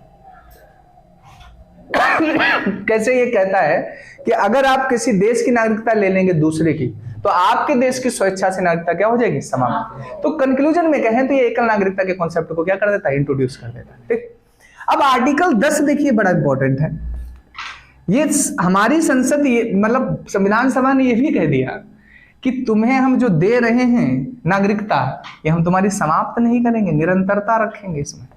कैसे ये कहता है कि अगर आप किसी देश की नागरिकता ले लेंगे दूसरे की, तो आपके देश की स्वेच्छा से नागरिकता क्या हो जाएगी, समाप्त। तो कंक्लूजन में कहें तो ये एकल नागरिकता के कॉन्सेप्ट को क्या कर देता है, इंट्रोड्यूस कर देता है, ठीक। अब आर्टिकल 10 देखिए, बड़ा इंपॉर्टेंट है। ये हमारी संसद, ये मतलब संविधान सभा ने ये भी कह दिया कि तुम्हें हम जो दे रहे हैं नागरिकता, ये हम तुम्हारी समाप्त नहीं करेंगे, निरंतरता रखेंगे इसमें।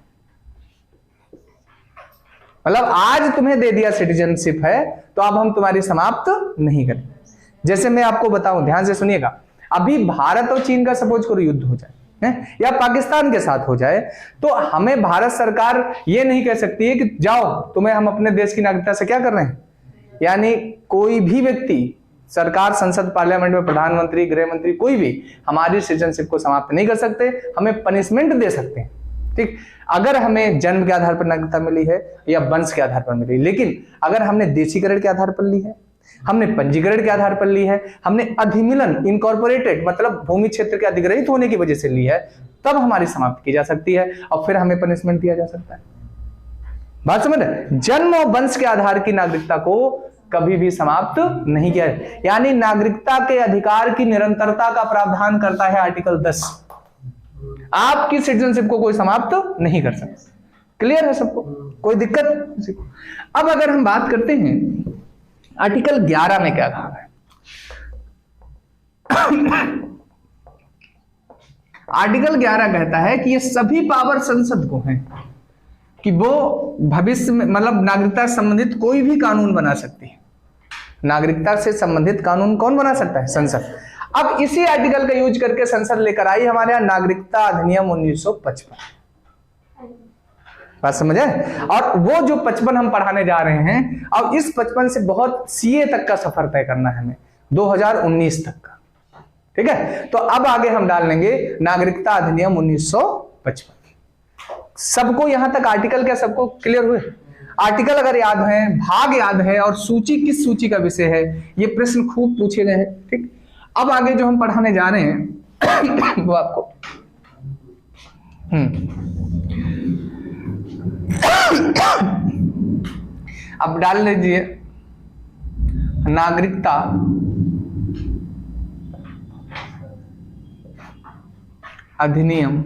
मतलब आज तुम्हें दे दिया सिटीजनशिप है, तो अब हम तुम्हारी समाप्त नहीं करेंगे। जैसे मैं आपको बताऊं, ध्यान से सुनिएगा, अभी भारत और चीन का सपोज करो युद्ध हो जाए है? या पाकिस्तान के साथ हो जाए, तो हमें भारत सरकार ये नहीं कह सकती है कि जाओ तुम्हें हम अपने देश की नागरिकता से क्या कर रहे हैं। यानी कोई भी व्यक्ति, सरकार, संसद, पार्लियामेंट में प्रधानमंत्री, गृह मंत्री, कोई भी हमारी सिटीजनशिप को समाप्त नहीं कर सकते, हमें पनिशमेंट दे सकते हैं, ठीक। अगर हमें जन्म के आधार पर नागरिकता मिली है या वंश के आधार पर मिली, लेकिन अगर हमने देशीकरण के आधार पर ली है, हमने पंजीकरण के आधार पर ली है, हमने अधिमिलन, इनकॉर्पोरेटेड मतलब भूमि क्षेत्र के अधिग्रहित होने की वजह से ली है, तब हमारी समाप्ति की जा सकती है और फिर हमें पनिशमेंट दिया जा सकता है। बात समझ रहे? जन्म और वंश के आधार की नागरिकता को कभी भी समाप्त नहीं किया। यानी नागरिकता के अधिकार की निरंतरता का प्रावधान करता है आर्टिकल 10। आपकी सिटीजनशिप को कोई समाप्त नहीं कर सकता। क्लियर है सबको? कोई दिक्कत? अब अगर हम बात करते हैं आर्टिकल 11 में क्या कहा है। आर्टिकल 11 कहता है कि ये सभी पावर संसद को हैं कि वो भविष्य में मतलब नागरिकता से संबंधित कोई भी कानून बना सकती है। नागरिकता से संबंधित कानून कौन बना सकता है? संसद। अब इसी आर्टिकल का यूज करके संसद लेकर आई हमारे यहाँ नागरिकता अधिनियम 1955। बात समझ है? और वो जो 55 हम पढ़ाने जा रहे हैं, अब इस 55 से बहुत सीए तक का सफर तय करना है हमें, 2019 तक का। ठीक है, तो अब आगे हम डाल लेंगे नागरिकता अधिनियम 1955। सबको यहां तक आर्टिकल क्या सबको क्लियर हुए? आर्टिकल अगर याद है, भाग याद है, और सूची किस सूची का विषय है, ये प्रश्न खूब पूछे गए हैं। ठीक, अब आगे जो हम पढ़ाने जा रहे हैं वो आपको अब डाल लीजिए नागरिकता अधिनियम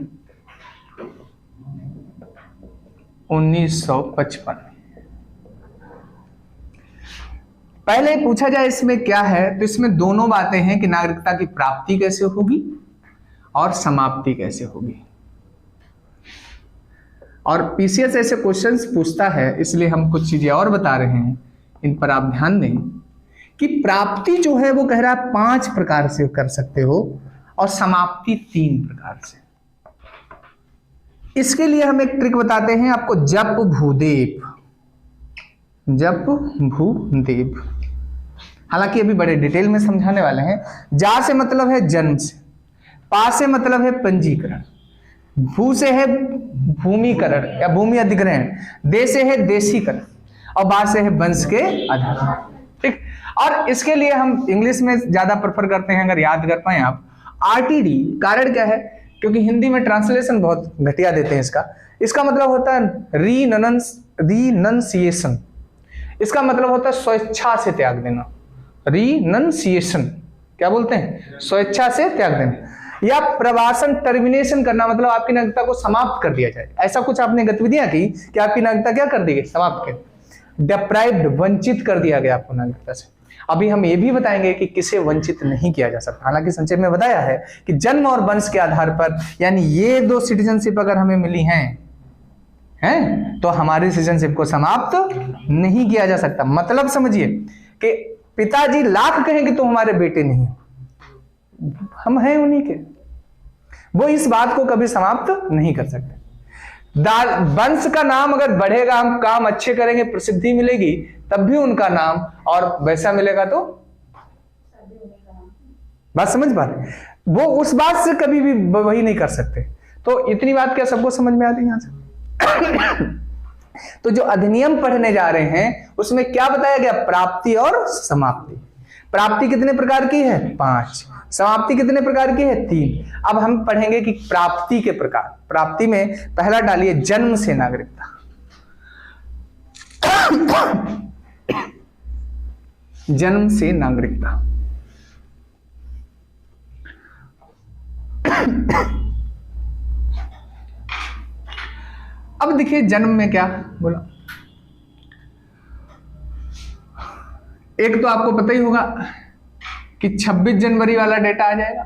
1955। पहले पूछा जाए इसमें क्या है, तो इसमें दोनों बातें हैं कि नागरिकता की प्राप्ति कैसे होगी और समाप्ति कैसे होगी। और पीसीएस ऐसे क्वेश्चंस पूछता है, इसलिए हम कुछ चीजें और बता रहे हैं, इन पर आप ध्यान दें कि प्राप्ति जो है वो कह रहा है 5 प्रकार से कर सकते हो और समाप्ति 3 प्रकार से। इसके लिए हम एक ट्रिक बताते हैं आपको, जप भूदेव। जप भूदेव, हालांकि अभी बड़े डिटेल में समझाने वाले हैं। जा से मतलब है जन्म से, पा से मतलब है पंजीकरण, भू से है भूमिकरण या भूमि अधिग्रहण, दे से है देशीकरण, और बा से है वंश के आधार। ठीक, और इसके लिए हम इंग्लिश में ज्यादा प्रेफर करते हैं, अगर याद कर पाए आप, आरटीडी। कारण क्या है? क्योंकि हिंदी में ट्रांसलेशन बहुत घटिया देते हैं इसका। इसका मतलब होता है रिनंसिएशन। इसका मतलब होता है स्वेच्छा से त्याग देना। रिनंसिएशन क्या बोलते हैं? स्वेच्छा से त्याग देना। या प्रवासन, टर्मिनेशन करना, मतलब आपकी नागरिकता को समाप्त कर दिया जाए। ऐसा कुछ आपने गतिविधियां की कि आपकी नागरिकता क्या कर दी गई? समाप्त कर, डिप्राइव्ड, वंचित कर दिया गया आपको नागरिकता से। अभी हम ये भी बताएंगे कि किसे वंचित नहीं किया जा सकता। हालांकि संक्षेप में बताया है कि जन्म और वंश के आधार पर, यानी ये 2 सिटीजनशिप अगर हमें मिली हैं तो हमारी सिटीजनशिप को समाप्त नहीं किया जा सकता। मतलब समझिए कि पिताजी लाख कहें कि तुम हमारे बेटे नहीं हो, हम हैं उन्हीं के, वो इस बात को कभी समाप्त नहीं कर सकते। वंश का नाम अगर बढ़ेगा, हम काम अच्छे करेंगे, प्रसिद्धि मिलेगी, तब भी उनका नाम, और वैसा मिलेगा तो बात समझ पा रहे, वो उस बात से कभी भी वही नहीं कर सकते। तो इतनी बात क्या सबको समझ में आती है यहां से? तो जो अधिनियम पढ़ने जा रहे हैं उसमें क्या बताया गया? प्राप्ति और समाप्ति। प्राप्ति कितने प्रकार की है? 5। समाप्ति कितने प्रकार की है? 3। अब हम पढ़ेंगे कि प्राप्ति के प्रकार। प्राप्ति में पहला डालिए जन्म से नागरिकता। जन्म से नागरिकता। अब देखिए जन्म में क्या बोला, एक तो आपको पता ही होगा कि 26 जनवरी वाला डेटा आ जाएगा।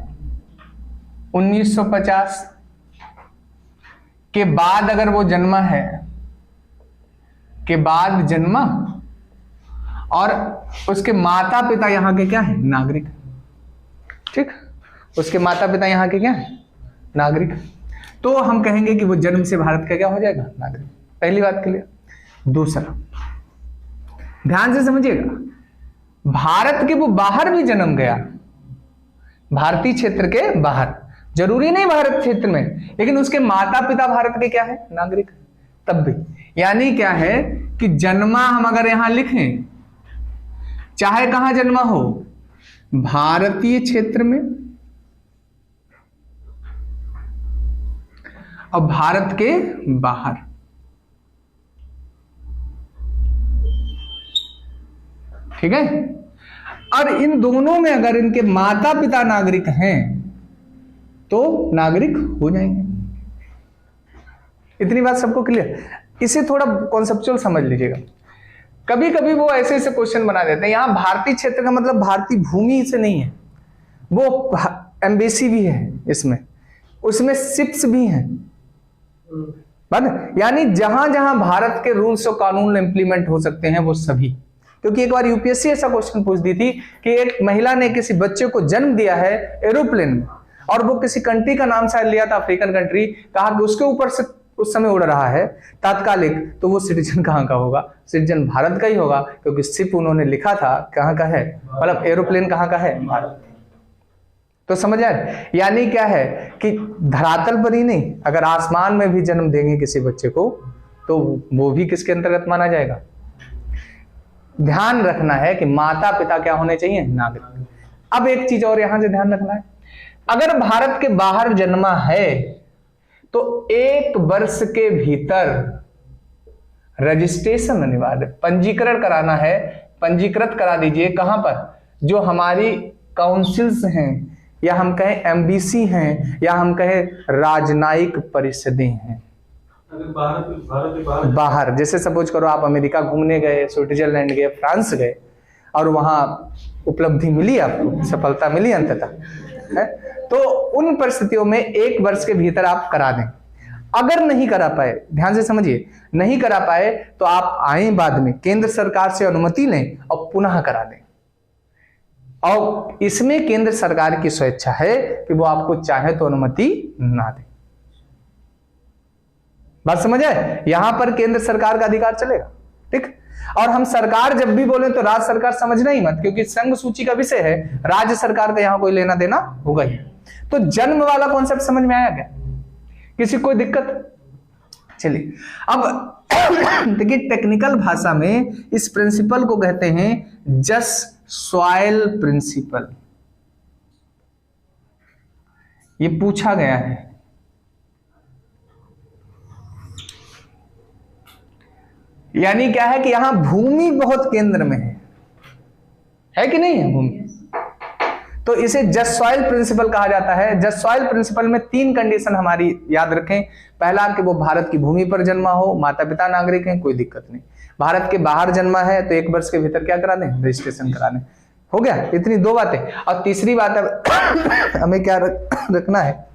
1950 के बाद अगर वो जन्मा है, के बाद जन्मा, और उसके माता पिता यहाँ के क्या है? नागरिक। ठीक, उसके माता पिता यहाँ के क्या है? नागरिक। तो हम कहेंगे कि वो जन्म से भारत का क्या हो जाएगा? नागरिक। पहली बात के लिए। दूसरा, ध्यान से समझिएगा, भारत के वो बाहर भी जन्म गया, भारतीय क्षेत्र के बाहर, जरूरी नहीं भारत क्षेत्र में, लेकिन उसके माता पिता भारत के क्या है? नागरिक। तब भी यानी क्या है कि जन्मा हम अगर यहां लिखें, चाहे कहां जन्मा हो, भारतीय क्षेत्र में और भारत के बाहर, ठीक है। और इन दोनों में अगर इनके माता पिता नागरिक हैं तो नागरिक हो जाएंगे। इतनी बात सबको क्लियर? इसे थोड़ा कॉन्सेप्चुअल समझ लीजिएगा। कभी कभी वो ऐसे ऐसे क्वेश्चन बना देते हैं, यहां भारतीय क्षेत्र का मतलब भारतीय भूमि से नहीं है, वो एम्बेसी भी है इसमें, उसमें शिप्स भी हैं, यानी जहां जहां भारत के रूल्स और कानून इंप्लीमेंट हो सकते हैं वो सभी। क्योंकि एक बार यूपीएससी ऐसा क्वेश्चन पूछ दी थी कि एक महिला ने किसी बच्चे को जन्म दिया है एरोप्लेन में, और वो किसी कंट्री का नाम शायद लिया था, अफ्रीकन कंट्री, कहा कि उसके ऊपर से उस समय उड़ रहा है तात्कालिक, तो वो सिटीजन कहाँ का होगा? सिटीजन भारत का ही होगा, क्योंकि शिप उन्होंने लिखा था कहाँ का है, मतलब एरोप्लेन कहाँ का है, भारत। तो समझ आए? यानी क्या है कि धरातल पर ही नहीं, अगर आसमान में भी जन्म देंगे किसी बच्चे को तो वो भी किसके अंतर्गत माना जाएगा? ध्यान रखना है कि माता पिता क्या होने चाहिए? नागरिक। अब एक चीज और यहां से ध्यान रखना है, अगर भारत के बाहर जन्मा है तो 1 वर्ष के भीतर रजिस्ट्रेशन अनिवार्य, पंजीकरण कराना है, पंजीकृत करा दीजिए। कहां पर? जो हमारी काउंसिल्स हैं, या हम कहें एमबीसी हैं, या हम कहें राजनयिक परिषदें हैं। बाहर जैसे सपोज करो आप अमेरिका घूमने गए, स्विट्जरलैंड गए, फ्रांस गए, और वहां उपलब्धि मिली, आपको सफलता मिली अंततः है, तो उन परिस्थितियों में 1 वर्ष के भीतर आप करा दें। अगर नहीं करा पाए, ध्यान से समझिए, नहीं करा पाए तो आप आए बाद में केंद्र सरकार से अनुमति लें और पुनः करा दें। और इसमें केंद्र सरकार की स्वेच्छा है कि वो आपको चाहे तो अनुमति ना दे। बात समझ आए? यहां पर केंद्र सरकार का अधिकार चलेगा, ठीक। और हम सरकार जब भी बोले तो राज्य सरकार समझना ही मत, क्योंकि संघ सूची का विषय है, राज्य सरकार का यहां कोई लेना देना होगा ही। तो जन्म वाला कॉन्सेप्ट समझ में आया क्या? किसी कोई दिक्कत? चलिए अब देखिए, टेक्निकल भाषा में इस प्रिंसिपल को कहते हैं जस सॉइल प्रिंसिपल। ये पूछा गया है, यानी क्या है कि यहां भूमि बहुत केंद्र में है कि नहीं है भूमि? तो इसे जस्ट सॉइल प्रिंसिपल कहा जाता है। जस्ट सॉइल प्रिंसिपल में 3 कंडीशन हमारी याद रखें। पहला कि वो भारत की भूमि पर जन्मा हो, माता पिता नागरिक हैं, कोई दिक्कत नहीं। भारत के बाहर जन्मा है तो 1 वर्ष के भीतर क्या करा दें? रजिस्ट्रेशन करा दें। हो गया, इतनी 2 बातें। और तीसरी बात है हमें क्या रखना है,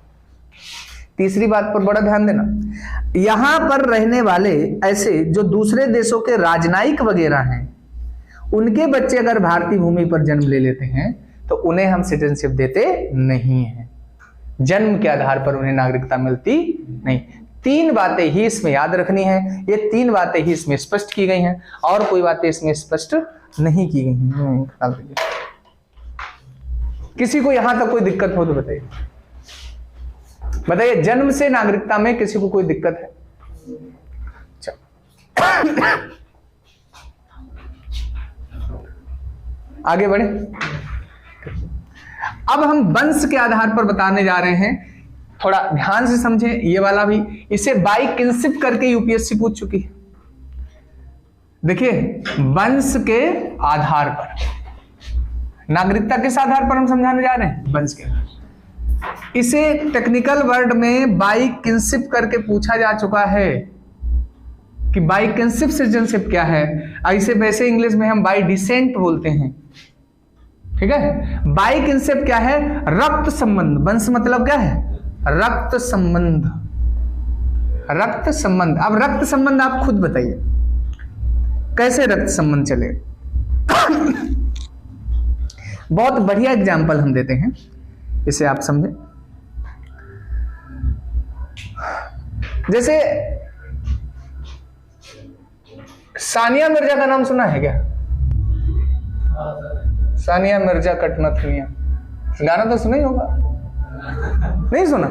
तीसरी बात पर बड़ा ध्यान देना, यहां पर रहने वाले ऐसे जो दूसरे देशों के राजनयिक वगैरह हैं, उनके बच्चे अगर भारतीय भूमि पर जन्म ले लेते हैं तो उन्हें हम सिटीजनशिप देते नहीं हैं। जन्म के आधार पर उन्हें नागरिकता मिलती नहीं। 3 बातें ही इसमें याद रखनी है। ये 3 बातें ही इसमें स्पष्ट की गई हैं, और कोई बातें इसमें स्पष्ट नहीं की गई हैं। किसी को यहां तक कोई दिक्कत हो तो बताइए, बताइए जन्म से नागरिकता में किसी को कोई दिक्कत है? आगे बढ़े। अब हम वंश के आधार पर बताने जा रहे हैं, थोड़ा ध्यान से समझें। ये वाला भी, इसे बाई किंशिप करके यूपीएससी पूछ चुकी है। देखिए, वंश के आधार पर, नागरिकता किस आधार पर हम समझाने जा रहे हैं? वंश के। इसे टेक्निकल वर्ड में बाई किंशिप करके पूछा जा चुका है कि बाई किंशिप सिटीजनशिप क्या है। ऐसे वैसे इंग्लिश में हम बाई डिसेंट बोलते हैं, ठीक है। बाई किंशिप क्या है? रक्त संबंध। वंश मतलब क्या है? रक्त संबंध। रक्त संबंध। अब रक्त संबंध आप खुद बताइए, कैसे रक्त संबंध चलेगा? बहुत बढ़िया एग्जाम्पल हम देते हैं, इसे आप समझें। जैसे सानिया मिर्जा का नाम सुना है क्या? सानिया मिर्जा कटना थुनिया, गाना तो सुना ही होगा, नहीं सुना?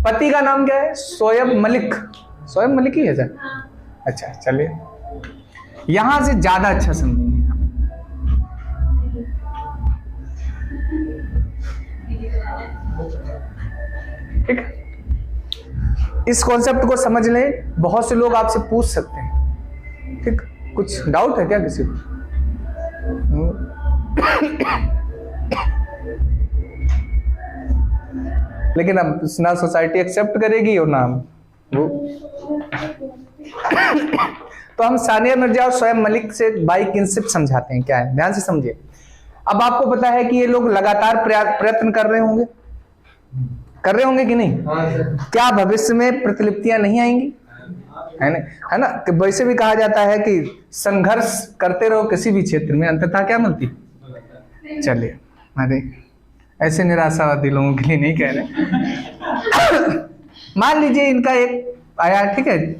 पति का नाम क्या है? शोएब मलिक। शोएब मलिक ही है सर? अच्छा, चलिए यहां से ज्यादा अच्छा समझेंगे। ठीक, इस कॉन्सेप्ट को समझ लें। बहुत से लोग आपसे पूछ सकते हैं, ठीक, कुछ डाउट है क्या किसी को? लेकिन अब ना सोसाइटी एक्सेप्ट करेगी और ना वो। तो हम सानिया मिर्जा और शोएब मलिक से बाई किंशिप समझाते हैं क्या है, ध्यान से समझिए। अब आपको पता है कि ये लोग लगातार प्रयत्न कर रहे होंगे कि नहीं? क्या भविष्य में प्रतिलिप्तियां नहीं आएंगी? है ना कि वैसे भी कहा जाता है कि संघर्ष करते रहो किसी भी क्षेत्र में, अंततः क्या मिलती। चलिए, अरे ऐसे निराशावादी लोगों के लिए नहीं कह रहे। मान लीजिए इनका एक आया, ठीक है,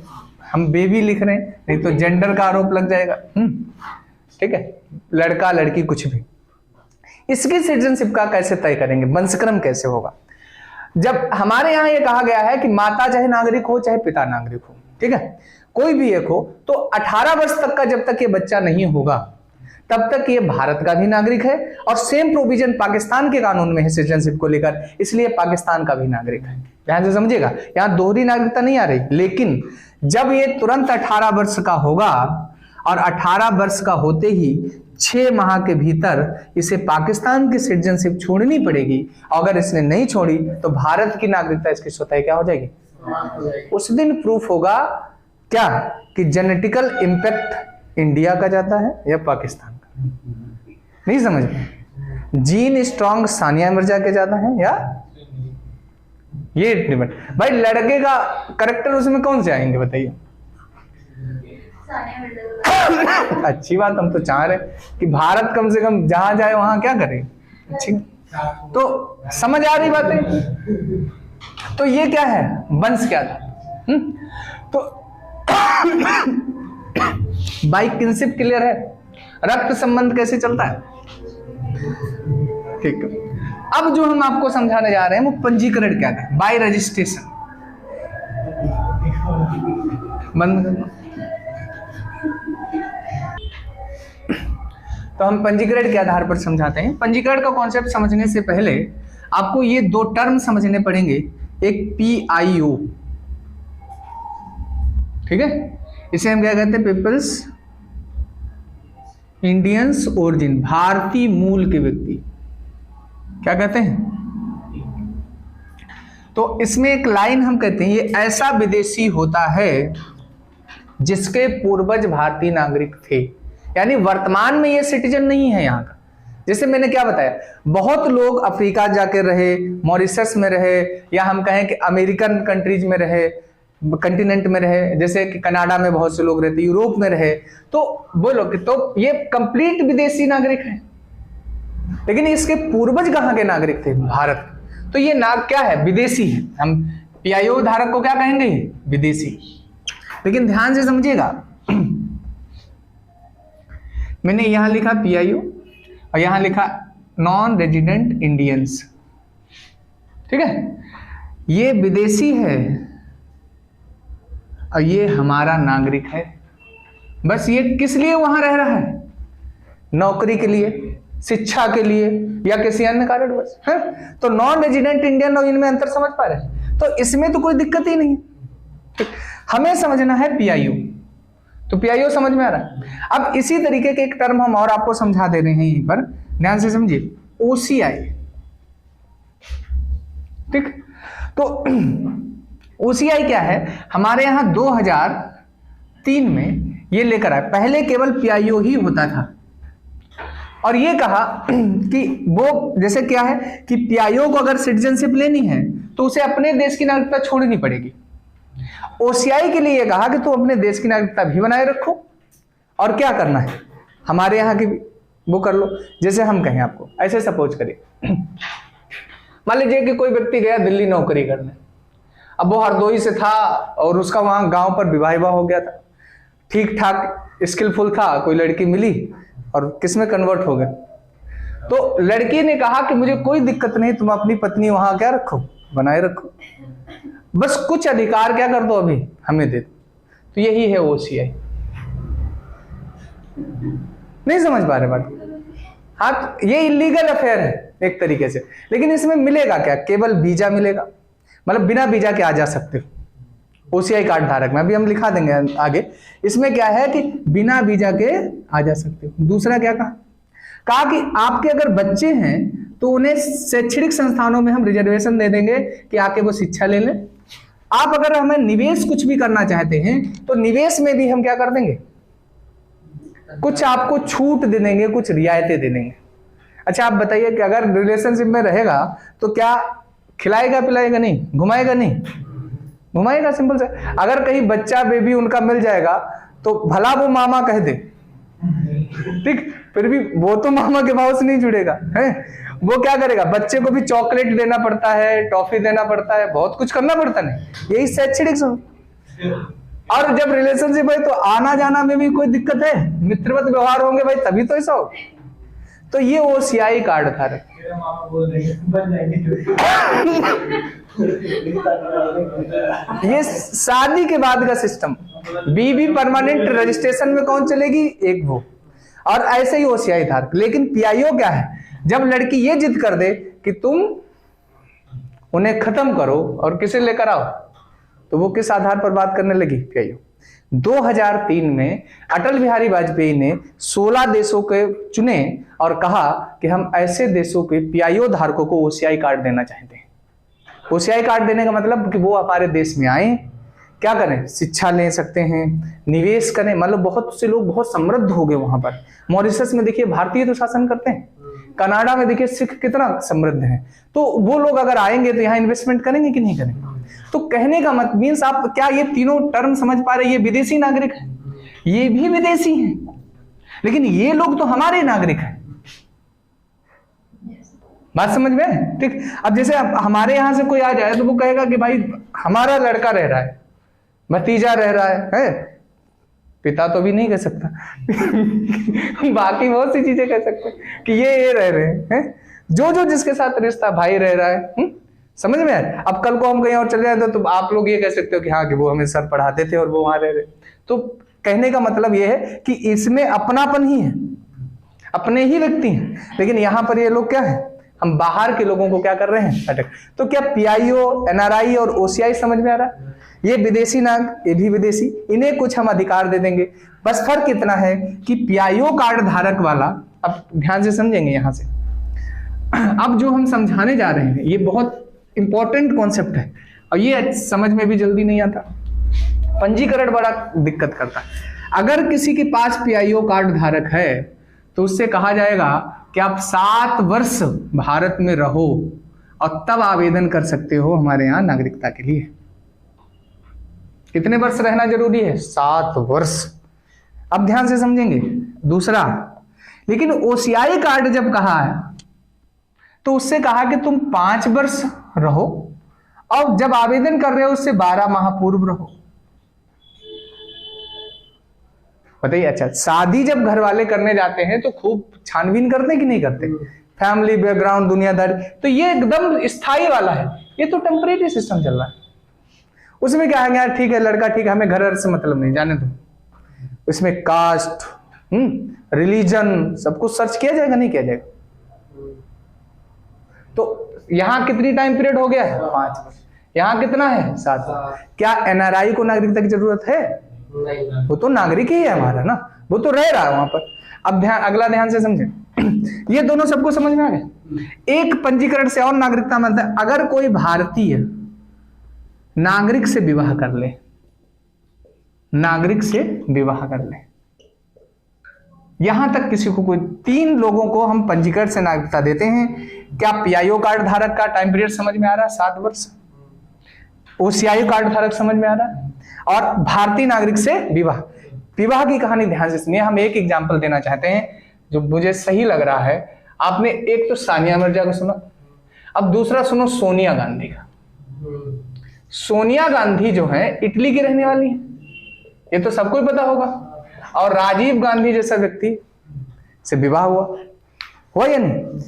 हम बेबी लिख रहे हैं, नहीं तो जेंडर का आरोप लग जाएगा। ठीक है, लड़का लड़की कुछ भी, इसकी सिटीजनशिप का कैसे तय करेंगे, वंशक्रम कैसे होगा। जब हमारे यहाँ ये कहा गया है कि माता चाहे नागरिक हो चाहे पिता नागरिक हो, ठीक है, कोई भी एक हो, तो 18 वर्ष तक का जब तक ये बच्चा नहीं होगा तब तक ये भारत का भी नागरिक है, और सेम प्रोविजन पाकिस्तान के कानून में है सिटीजनशिप को लेकर, इसलिए पाकिस्तान का भी नागरिक है। ध्यान से समझिएगा, यहाँ दोहरी नागरिकता नहीं आ रही, लेकिन जब ये तुरंत 18 वर्ष का होगा और 18 वर्ष का होते ही 6 माह के भीतर इसे पाकिस्तान की सिटीजनशिप छोड़नी पड़ेगी। अगर इसने नहीं छोड़ी तो भारत की नागरिकता इसकी स्वतः क्या हो जाएगी, उस दिन प्रूफ होगा क्या कि जेनेटिकल इंपैक्ट इंडिया का जाता है या पाकिस्तान का। नहीं समझ में, जीन स्ट्रॉन्ग सानिया मिर्जा के जाता है या ये डिपेंड। भाई लड़के का करेक्टर उसमें कौन से आएंगे बताइए। अच्छी बात, हम तो चाह रहे कि भारत कम से कम जहां जाए वहां क्या करे, अच्छी। तो समझ आ रही बातें। तो ये क्या है, वंश क्या था। तो बाई किनशिप क्लियर है, रक्त संबंध कैसे चलता है, ठीक है। अब जो हम आपको समझाने जा रहे हैं वो पंजीकरण क्या है, बाय रजिस्ट्रेशन। बंद करना। तो हम पंजीकरण के आधार पर समझाते हैं। पंजीकरण का कॉन्सेप्ट समझने से पहले आपको ये 2 टर्म समझने पड़ेंगे, एक PIO, ठीक है, इसे हम क्या कहते हैं, पीपल्स इंडियंस ओरिजिन, भारतीय मूल के व्यक्ति, क्या कहते हैं। तो इसमें एक लाइन हम कहते हैं, ये ऐसा विदेशी होता है जिसके पूर्वज भारतीय नागरिक थे, यानी वर्तमान में ये सिटीजन नहीं है यहाँ का। जैसे मैंने क्या बताया, बहुत लोग अफ्रीका जाकर रहे, मॉरिशस में रहे, या हम कहें कि अमेरिकन कंट्रीज में रहे, कंटिनेंट में रहे, जैसे कि कनाडा में बहुत से लोग रहते, यूरोप में रहे, तो वो लोग, तो ये कंप्लीट विदेशी नागरिक है। लेकिन इसके पूर्वज कहाँ के नागरिक थे, भारत। तो ये नाग क्या है, विदेशी है। हम PIO धारक को क्या कहेंगे, विदेशी। लेकिन ध्यान से समझिएगा, मैंने यहां लिखा PIO और यहां लिखा नॉन रेजिडेंट इंडियंस, ठीक है। ये विदेशी है और ये हमारा नागरिक है। बस ये किस लिए वहां रह रहा है, नौकरी के लिए, शिक्षा के लिए, या किसी अन्य कारण बस है। तो नॉन रेजिडेंट इंडियन और इनमें अंतर समझ पा रहे हैं, तो इसमें तो कोई दिक्कत ही नहीं है। हमें समझना है PIO, तो PIO समझ में आ रहा है। अब इसी तरीके के एक टर्म हम और आपको समझा दे रहे हैं यहीं पर, ध्यान से समझिए, OCI, ठीक। तो OCI क्या है, हमारे यहां 2003 में ये लेकर आए। पहले केवल PIO ही होता था, और ये कहा कि वो जैसे क्या है कि PIO को अगर सिटीजनशिप लेनी है तो उसे अपने देश की नागरिकता छोड़नी पड़ेगी। OCI के लिए कहा कि तू अपने देश की नागरिकता भी बनाए रखो, और क्या करना है, हमारे यहाँ की वो कर लो। जैसे हम कहें आपको, ऐसे सपोज करिए, मान लीजिए कि कोई व्यक्ति गया दिल्ली नौकरी करने, अब वो हरदोई से था और उसका वहां गांव पर विवाह हो गया था, ठीक ठाक स्किलफुल था, कोई लड़की मिली और किसमें कन्वर्ट हो गया। तो लड़की ने कहा कि मुझे कोई दिक्कत नहीं, तुम अपनी पत्नी वहां क्या रखो, बनाए रखो, बस कुछ अधिकार क्या कर दो अभी हमें दे दो। तो यही है OCI। नहीं समझ पा रहे बात। हाँ, तो ये इलीगल अफेयर है एक तरीके से, लेकिन इसमें मिलेगा क्या, केवल वीजा मिलेगा, मतलब बिना वीजा के आ जा सकते हो OCI कार्ड धारक में। अभी हम लिखा देंगे आगे। इसमें क्या है कि बिना वीजा के आ जा सकते हो। दूसरा क्या कहा कि आपके अगर बच्चे हैं तो उन्हें शैक्षणिक संस्थानों में हम रिजर्वेशन दे देंगे कि आके वो शिक्षा ले लें। आप अगर हमें निवेश कुछ भी करना चाहते हैं तो निवेश में भी हम क्या कर देंगे, कुछ आपको छूट दे देंगे, कुछ रियायतें दे देंगे। अच्छा आप बताइए कि अगर रिलेशनशिप में रहेगा तो क्या खिलाएगा पिलाएगा नहीं, घुमाएगा नहीं, घुमाएगा, सिंपल से। अगर कहीं बच्चा बेबी उनका मिल जाएगा तो भला वो मामा कह दे, ठीक, फिर भी वो तो मामा के भाव से नहीं जुड़ेगा, है? वो क्या करेगा, बच्चे को भी चॉकलेट देना पड़ता है, टॉफी देना पड़ता है, बहुत कुछ करना पड़ता है, यही शैक्षणिक समझ। और जब रिलेशनशिप है तो आना जाना में भी कोई दिक्कत है, मित्रवत व्यवहार होंगे भाई, तभी तो ऐसा हो। तो ये ओसीआई कार्ड धारक, ये शादी के बाद का सिस्टम। बीबी परमानेंट रजिस्ट्रेशन में कौन चलेगी, एक वो, और ऐसे ही ओसीआई धारक। लेकिन पीआईओ क्या है, जब लड़की ये जिद कर दे कि तुम उन्हें खत्म करो और किसे लेकर आओ, तो वो किस आधार पर बात करने लगी, पीआईओ। 2003 में अटल बिहारी वाजपेयी ने 16 देशों के चुने और कहा कि हम ऐसे देशों के पीआईओ धारकों को ओसीआई कार्ड देना चाहते हैं। ओसीआई कार्ड देने का मतलब कि वो हमारे देश में आए, क्या करें, शिक्षा ले सकते हैं, निवेश करें, मतलब बहुत से लोग बहुत समृद्ध हो गए वहां पर। मॉरिशस में देखिए भारतीय तो शासन करते हैं, कनाडा में देखिए सिख कितना समृद्ध है, तो वो लोग अगर आएंगे तो यहाँ इन्वेस्टमेंट करेंगे कि नहीं करेंगे। तो कहने का मत मीन्स, आप क्या ये तीनों टर्म समझ पा रहे, ये विदेशी नागरिक है, ये भी विदेशी है, लेकिन ये लोग तो हमारे नागरिक हैं। बात समझ में, ठीक। अब जैसे हमारे यहां से कोई आ जाए तो वो कहेगा कि भाई हमारा लड़का रह रहा है, भतीजा रह रहा है? पिता तो भी नहीं कह सकता बाकी बहुत सी चीजें कह सकते हैं कि ये रह रहे हैं, जो जिसके साथ रिश्ता भाई रह रहा है, समझ में आए। अब कल को हम कहीं और चले जाए तो आप लोग ये कह सकते हो कि हाँ, कि वो हमें सर पढ़ाते थे और वो वहां रह रहे। तो कहने का मतलब ये है कि इसमें अपनापन ही है, अपने ही व्यक्ति हैं, लेकिन यहां पर ये लोग क्या है, हम बाहर के लोगों को क्या कर रहे हैं, अटक। तो क्या पीआईओ, एनआरआई और ओसीआई समझ में आ रहा है? ये विदेशी नाग, ये भी विदेशी, इन्हें कुछ हम अधिकार दे देंगे। बस फर्क इतना है कि पीआईओ कार्ड धारक वाला, अब ध्यान से समझेंगे यहां से, अब जो हम समझाने जा रहे हैं ये बहुत इंपॉर्टेंट कॉन्सेप्ट है और ये समझ में भी जल्दी नहीं आता, पंजीकरण बड़ा दिक्कत करता है। अगर किसी के पास पीआईओ कार्ड धारक है तो उससे कहा जाएगा कि आप 7 वर्ष भारत में रहो और तब आवेदन कर सकते हो हमारे यहाँ नागरिकता के लिए। कितने वर्ष रहना जरूरी है? 7 वर्ष। अब ध्यान से समझेंगे दूसरा। लेकिन ओसीआई कार्ड जब कहा है तो उससे कहा कि तुम 5 वर्ष रहो और जब आवेदन कर रहे हो उससे 12 माह पूर्व रहो। बताइए, अच्छा शादी जब घर वाले करने जाते हैं तो खूब छानबीन करते कि नहीं करते, फैमिली बैकग्राउंड, दुनियादारी, तो ये एकदम स्थायी वाला है, ये तो टेम्परेरी सिस्टम चल रहा है। उसमें क्या है, यार ठीक है लड़का ठीक है, हमें घर से मतलब नहीं, जाने दो। इसमें कास्ट, रिलीजन सब कुछ सर्च किया जाएगा, नहीं किया जाएगा। तो यहाँ कितनी टाइम पीरियड हो गया है? 5 वर्ष। यहाँ कितना है? 7 वर्ष। क्या एनआरआई को नागरिकता की जरूरत है? नहीं, वो तो नागरिक ही है हमारा ना, वो तो रह रहा है वहां पर। अब अगला ध्यान से समझे ये दोनों सबको समझ में आ गए। एक पंजीकरण से और नागरिकता मिलता है, अगर कोई भारतीय नागरिक से विवाह कर ले, नागरिक से विवाह कर ले, यहां तक किसी को कोई 3 लोगों को हम पंजीकरण से नागरिकता देते हैं। क्या पीआईओ कार्ड धारक का टाइम पीरियड समझ में आ रहा है? 7 वर्ष। ओसीआई कार्ड धारक समझ में आ रहा है, और भारतीय नागरिक से विवाह। विवाह की कहानी ध्यान से सुनिए। हम एक एग्जाम्पल देना चाहते हैं जो मुझे सही लग रहा है। आपने एक तो सानिया मिर्जा को सुना, अब दूसरा सुनो सोनिया गांधी का। सोनिया गांधी जो है इटली की रहने वाली है, ये तो सबको ही पता होगा। और राजीव गांधी जैसा व्यक्ति से विवाह हुआ या नहीं?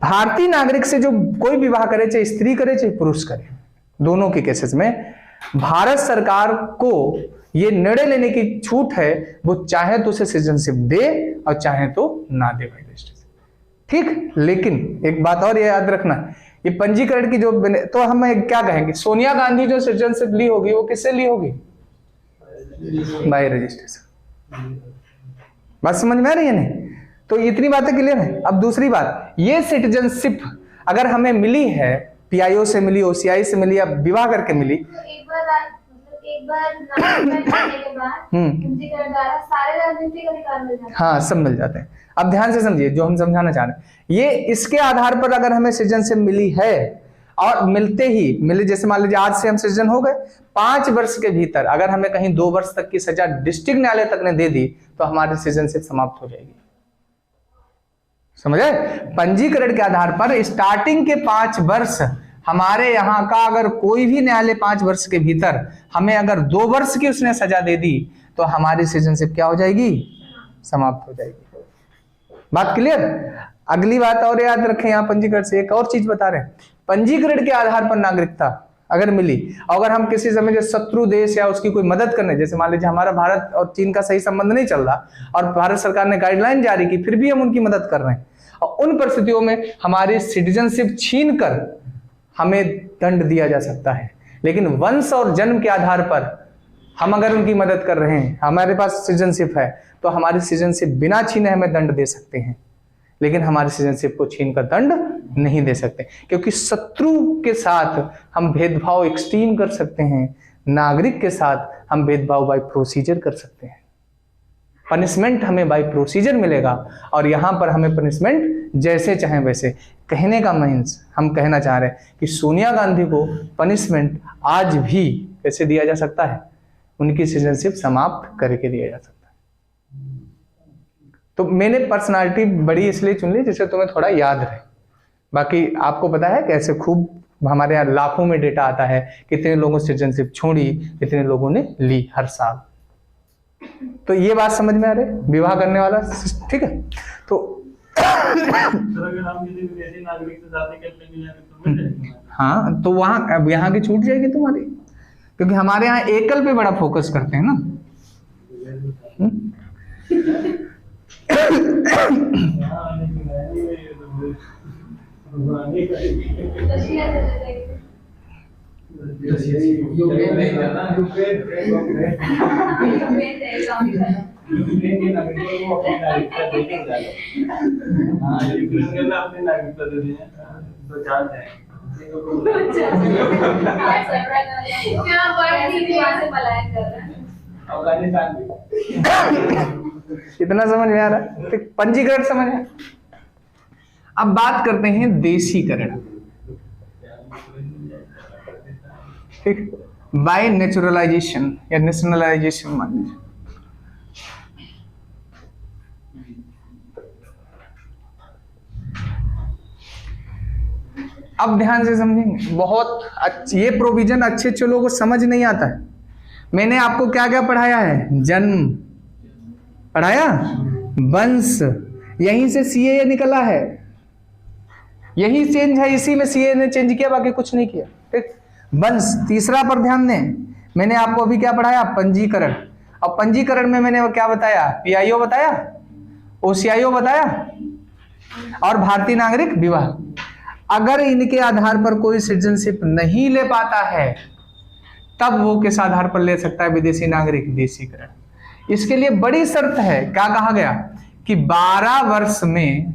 भारतीय नागरिक से जो कोई विवाह करे, चाहे स्त्री करे चाहे पुरुष करे, दोनों के केसेस में भारत सरकार को ये निर्णय लेने की छूट है, वो चाहे तो उसे सिटीजनशिप दे और चाहे तो ना दे भाई रजिस्ट्रेशन, ठीक। लेकिन एक बात और ये याद रखना, ये पंजीकरण की जो, तो हम क्या कहेंगे, सोनिया गांधी जो सिटीजनशिप ली होगी वो किससे ली होगी? Bye registration. बात समझ में आ रही है नहीं? तो इतनी बातें क्लियर है। अब दूसरी बात, ये सिटीजनशिप अगर हमें मिली है, पीआईओ से मिली, ओसीआई से मिली या विवाह करके मिली, तो एक बार नागरिकता के बाद पंजीकरण द्वारा सारे राजनीतिक अधिकार मिल जाते हैं। हाँ, सब मिल जाते हैं। अब ध्यान से समझिए जो हम समझाना चाह रहे हैं, ये इसके आधार पर अगर हमें सिटीजनशिप मिली है और मिले जैसे मान लीजिए आज से हम सिटीजन हो गए, 5 वर्ष के भीतर अगर हमें कहीं 2 वर्ष तक की सजा डिस्ट्रिक्ट न्यायालय तक ने दे दी तो हमारी सिटीजनशिप समाप्त हो जाएगी। समझे? पंजीकरण के आधार पर स्टार्टिंग के 5 वर्ष हमारे यहाँ का अगर कोई भी न्यायालय 5 वर्ष के भीतर हमें अगर 2 वर्ष की उसने सजा दे दी तो हमारी सिटीजनशिप क्या हो जाएगी? समाप्त हो जाएगी। बात क्लियर? अगली बात और याद रखें, यहाँ पंजीकरण से एक और चीज बता रहे हैं, पंजीकरण के आधार पर नागरिकता अगर मिली, अगर हम किसी समय शत्रु देश या उसकी कोई मदद करने, जैसे मान लीजिए हमारा भारत और चीन का सही संबंध नहीं चल रहा और भारत सरकार ने गाइडलाइन जारी की, फिर भी हम उनकी मदद कर रहे हैं, और उन परिस्थितियों में हमारी सिटीजनशिप छीन कर हमें दंड दिया जा सकता है। लेकिन वंश और जन्म के आधार पर हम अगर उनकी मदद कर रहे हैं, हमारे पास सिटीजनशिप है, तो हमारी सिटीजनशिप बिना छीने हमें दंड दे सकते हैं, लेकिन हमारी सिटीजनशिप को छीन कर दंड नहीं दे सकते, क्योंकि शत्रु के साथ हम भेदभाव एक्सट्रीम कर सकते हैं, नागरिक के साथ हम भेदभाव बाय प्रोसीजर कर सकते हैं। पनिशमेंट हमें बाय प्रोसीजर मिलेगा, और यहां पर हमें पनिशमेंट जैसे चाहे वैसे। कहने का मीन्स हम कहना चाह रहे हैं कि सोनिया गांधी को पनिशमेंट आज भी कैसे दिया जा सकता है? उनकी सिटीजनशिप समाप्त करके दिया जा सकता है। तो मैंने पर्सनालिटी बड़ी इसलिए चुन ली जिससे तुम्हें थोड़ा याद रहे। बाकी आपको पता है कैसे खूब हमारे यहाँ लाखों में डेटा आता है, कितने लोगों ने सिटीजनशिप छोड़ी, कितने लोगों ने ली हर साल। तो ये बात समझ में आ रही, विवाह करने वाला, ठीक है? तो अगर हम किसी विदेशी नागरिक से शादी करने के लिए हाँ, तो वहां अब यहाँ की छूट जाएगी तुम्हारी, क्योंकि हमारे यहाँ एकल पे बड़ा फोकस करते हैं ना। अपनी नागरिकता दे दी तो जानते हैं। इतना समझ में आ रहा है? तो पंजीकरण समझ में। अब बात करते हैं देशीकरण, ठीक, बाय नेचुरलाइजेशन या नेशनलाइजेशन मान लीजिए। अब ध्यान से समझेंगे, बहुत ये प्रोविजन अच्छे लोगों को समझ नहीं आता है। मैंने आपको क्या क्या पढ़ाया है? जन्म पढ़ाया, वंश, यहीं से सीए निकला है, यही चेंज है, इसी में सीए ने चेंज किया, बाकी कुछ नहीं किया, ठीक। वंश, तीसरा पर ध्यान दें, मैंने आपको अभी क्या पढ़ाया? पंजीकरण। और पंजीकरण में मैंने क्या बताया? पीआईओ बताया, ओसीआईओ बताया, और भारतीय नागरिक विवाह। अगर इनके आधार पर कोई सिटीजनशिप नहीं ले पाता है तब वो किस आधार पर ले सकता है? विदेशी नागरिक, देशीकरण। इसके लिए बड़ी शर्त है, क्या कहा गया कि 12 वर्ष में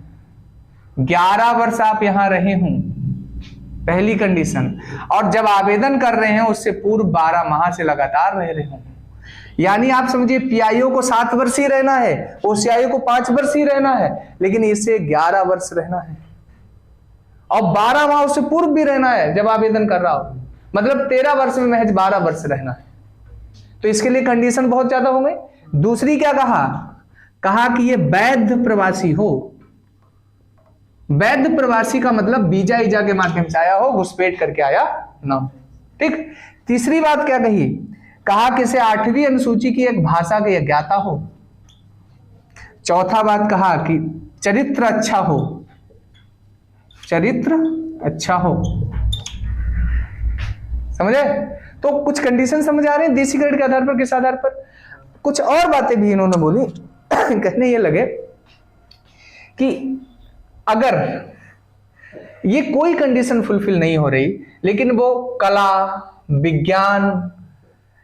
11 वर्ष आप यहां रहे हों, पहली कंडीशन, और जब आवेदन कर रहे हैं उससे पूर्व 12 माह से लगातार रह रहे हों। यानी आप समझिए पीआईओ को 7 वर्ष ही रहना है, ओसीआईओ को 5 वर्ष ही रहना है, लेकिन इसे 11 वर्ष रहना है, और 12 माह उससे पूर्व भी रहना है जब आवेदन कर रहा हो, मतलब 13 वर्ष में महज 12 वर्ष रहना है। तो इसके लिए कंडीशन बहुत ज्यादा हो गई। दूसरी क्या कहा कि ये वैध प्रवासी हो। वैध प्रवासी का मतलब वीजा ईजा के माध्यम से आया हो, घुसपैठ करके आया ना हो, ठीक। तीसरी बात क्या कहा कि इसे 8वीं अनुसूची की एक भाषा के ज्ञाता हो। चौथा बात कहा कि चरित्र अच्छा हो, चरित्र अच्छा हो, समझे? तो कुछ कंडीशन समझ आ रहे हैं देशीकरण के आधार पर, किस आधार पर? कुछ और बातें भी इन्होंने बोली। कहने ये लगे कि अगर ये कोई कंडीशन फुलफिल नहीं हो रही, लेकिन वो कला, विज्ञान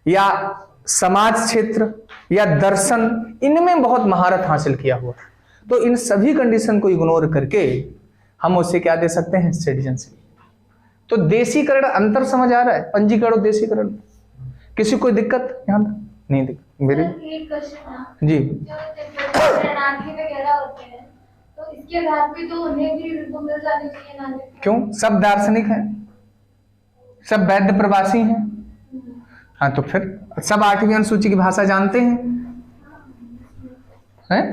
या समाज क्षेत्र या दर्शन, इनमें बहुत महारत हासिल किया हुआ, तो इन सभी कंडीशन को इग्नोर करके हम उसे क्या दे सकते हैं? सिटीजनशिप। तो देशीकरण अंतर समझ आ रहा है? पंजीकरण और देशीकरण, किसी कोई दिक्कत यहाँ तक? नहीं दिक्कत मेरे एक क्वेश्चन है जी। जो शरणार्थी वगैरह होते हैं, तो इसके आधार पे तो उन्हें भी मिल जानी चाहिए नागरिकता। क्यों? सब दार्शनिक हैं, सब वैध प्रवासी हैं। हाँ, तो फिर सब 8वीं अनुसूची की भाषा जानते हैं, हैं?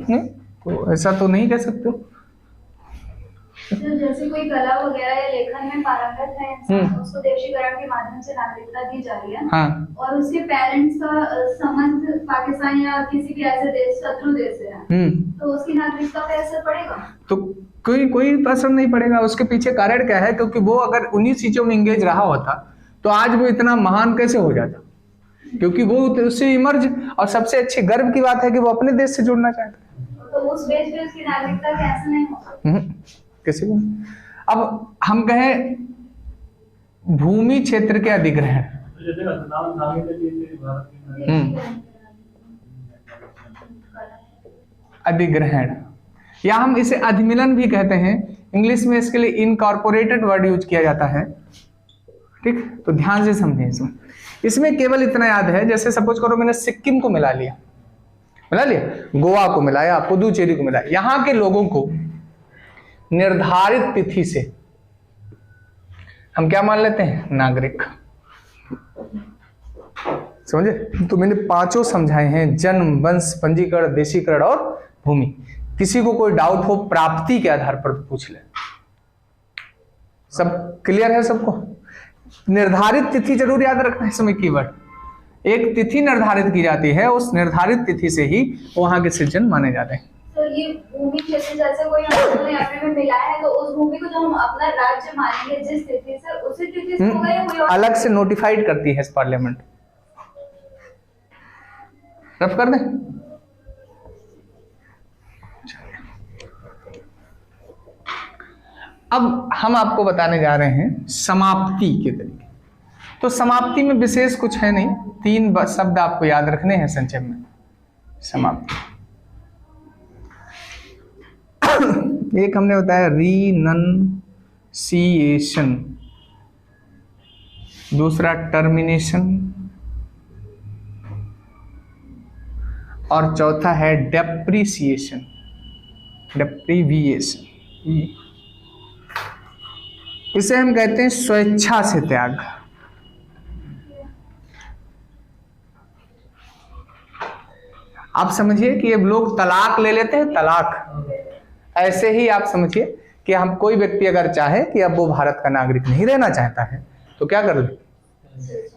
नहीं, तो ऐसा तो नहीं कह सकते हो। तो जैसे कोई कला वगैरह या लेखन में पारंगत है इंसान, उसको देशीकरण के माध्यम से नागरिकता दी जा रही है। हाँ। और उसके पेरेंट्स का संबंध पाकिस्तान या किसी भी ऐसे देश, शत्रु देश से है, तो उसकी नागरिकता पे असर पड़ेगा? तो कोई असर नहीं पड़ेगा। उसके पीछे कारण क्या है? क्योंकि वो अगर उन्हीं चीजों में इंगेज रहा होता तो आज वो इतना महान कैसे हो जाता? क्योंकि वो उससे इमर्ज, और सबसे अच्छी गर्व की बात है कि वो अपने देश से जुड़ना चाहता है। तो उस बेस पे उसकी नागरिकता कैसे नहीं होगा? किसी भी। अब हम कहें भूमि क्षेत्र के अधिग्रहण, अधिग्रहण, या हम इसे अधिमिलन भी कहते हैं। इंग्लिश में इसके लिए इनकॉर्पोरेटेड वर्ड यूज किया जाता है। ठीक, तो ध्यान से समझें इसमें केवल इतना याद है, जैसे सपोज करो मैंने सिक्किम को मिला लिया, गोवा को मिलाया, पुदुचेरी को मिलाया, यहां के लोगों को निर्धारित तिथि से हम क्या मान लेते हैं? नागरिक। समझे? तो मैंने 5 समझाए हैं, जन्म, वंश, पंजीकरण, देशीकरण और भूमि। किसी को कोई डाउट हो प्राप्ति के आधार पर पूछ ले। सब क्लियर है सबको? निर्धारित तिथि जरूर याद रखना है इसमें कीवर्ड। एक तिथि निर्धारित की जाती है, उस निर्धारित तिथि से ही वहां के सिटीजन माने जाते हैं। तो ये भूमि क्षेत्र जैसे कोई हमने अपने में मिला है, तो उस भूमि को जो हम अपना राज्य मानेंगे जिस तिथि से, उसी तिथि से होगा या कोई और? अलग से नोटिफाइड करती है पार्लियामेंट। रफ कर दें। अब हम आपको बताने जा रहे हैं समाप्ति के तरीके। तो समाप्ति में विशेष कुछ है नहीं, 3 शब्द आपको याद रखने हैं संक्षेप में। समाप्ति, एक हमने बताया रीनंसिएशन, दूसरा टर्मिनेशन, और चौथा है डेप्रिसिएशन, डेप्रीविएशन। इसे हम कहते हैं स्वेच्छा से त्याग। आप समझिए कि ये लोग तलाक ले लेते हैं, तलाक। ऐसे ही आप समझिए कि हम कोई व्यक्ति अगर चाहे कि अब वो भारत का नागरिक नहीं रहना चाहता है तो क्या कर ले?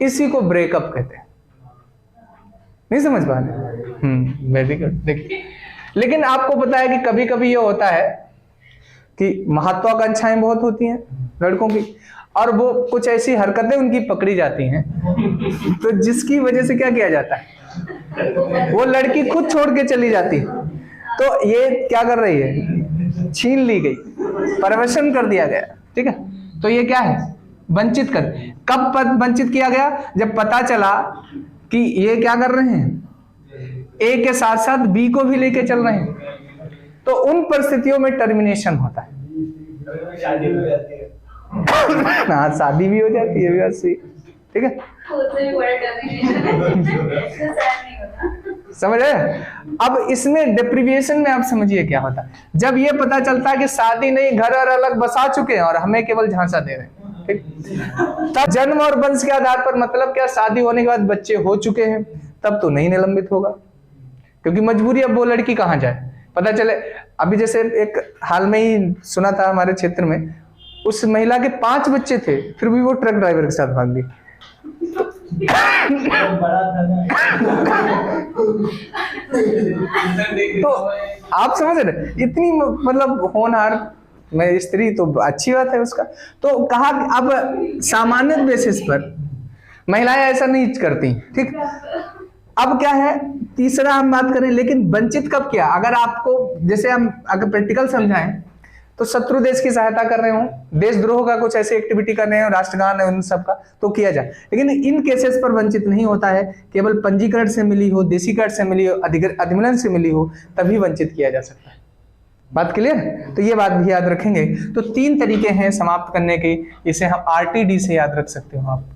इसी को ब्रेकअप कहते हैं। नहीं समझ पा रहे? Very good. देखिए, लेकिन आपको पता है कि कभी कभी ये होता है कि महत्वाकांक्षाएं बहुत होती हैं लड़कों की, और वो कुछ ऐसी हरकतें उनकी पकड़ी जाती हैं, तो जिसकी वजह से क्या किया जाता है? वो लड़की खुद छोड़ के चली जाती है। तो ये क्या कर रही है? छीन ली गई, परवशन कर दिया गया। ठीक है, तो ये क्या है? वंचित कर। कब वंचित किया गया? जब पता चला कि ये क्या कर रहे हैं, ए के साथ साथ बी को भी लेके चल रहे हैं, तो उन परिस्थितियों में टर्मिनेशन होता है। हाँ, शादी भी हो जाती है, वैसे। ठीक है, समझ रहे? अब इसमें डिप्रीविएशन में आप समझिए क्या होता है। जब ये पता चलता है कि शादी नहीं, घर और अलग बसा चुके हैं और हमें केवल झांसा दे रहे हैं, ठीक, तब जन्म और वंश के आधार पर, मतलब क्या, शादी होने के बाद बच्चे हो चुके हैं, तब तो नहीं निलंबित होगा, क्योंकि मजबूरी। अब वो लड़की कहाँ जाए? पता चले, अभी जैसे एक हाल में ही सुना था हमारे क्षेत्र में, उस महिला के 5 बच्चे थे, फिर भी वो ट्रक ड्राइवर के साथ भाग गई। तो आप समझ रहे, इतनी मतलब होनहार मैं स्त्री, तो अच्छी बात है उसका। तो कहा अब सामान्य बेसिस पर महिलाएं ऐसा नहीं करती। ठीक, अब क्या है, तीसरा हम बात करें, लेकिन वंचित कब किया? अगर आपको, जैसे हम अगर प्रैक्टिकल समझाएं, तो शत्रु देश की सहायता कर रहे हो, देशद्रोह का कुछ ऐसी एक्टिविटी कर रहे हो, राष्ट्रगान है उन सब का, तो किया जाए। लेकिन इन केसेस पर वंचित नहीं होता है, केवल पंजीकरण से मिली हो, देशीकरण से मिली हो, अधिमिलन से मिली हो, तभी वंचित किया जा सकता है। बात क्लियर है? तो ये बात भी याद रखेंगे। तो 3 तरीके हैं समाप्त करने के, इसे हम RTD से याद रख सकते हो आप।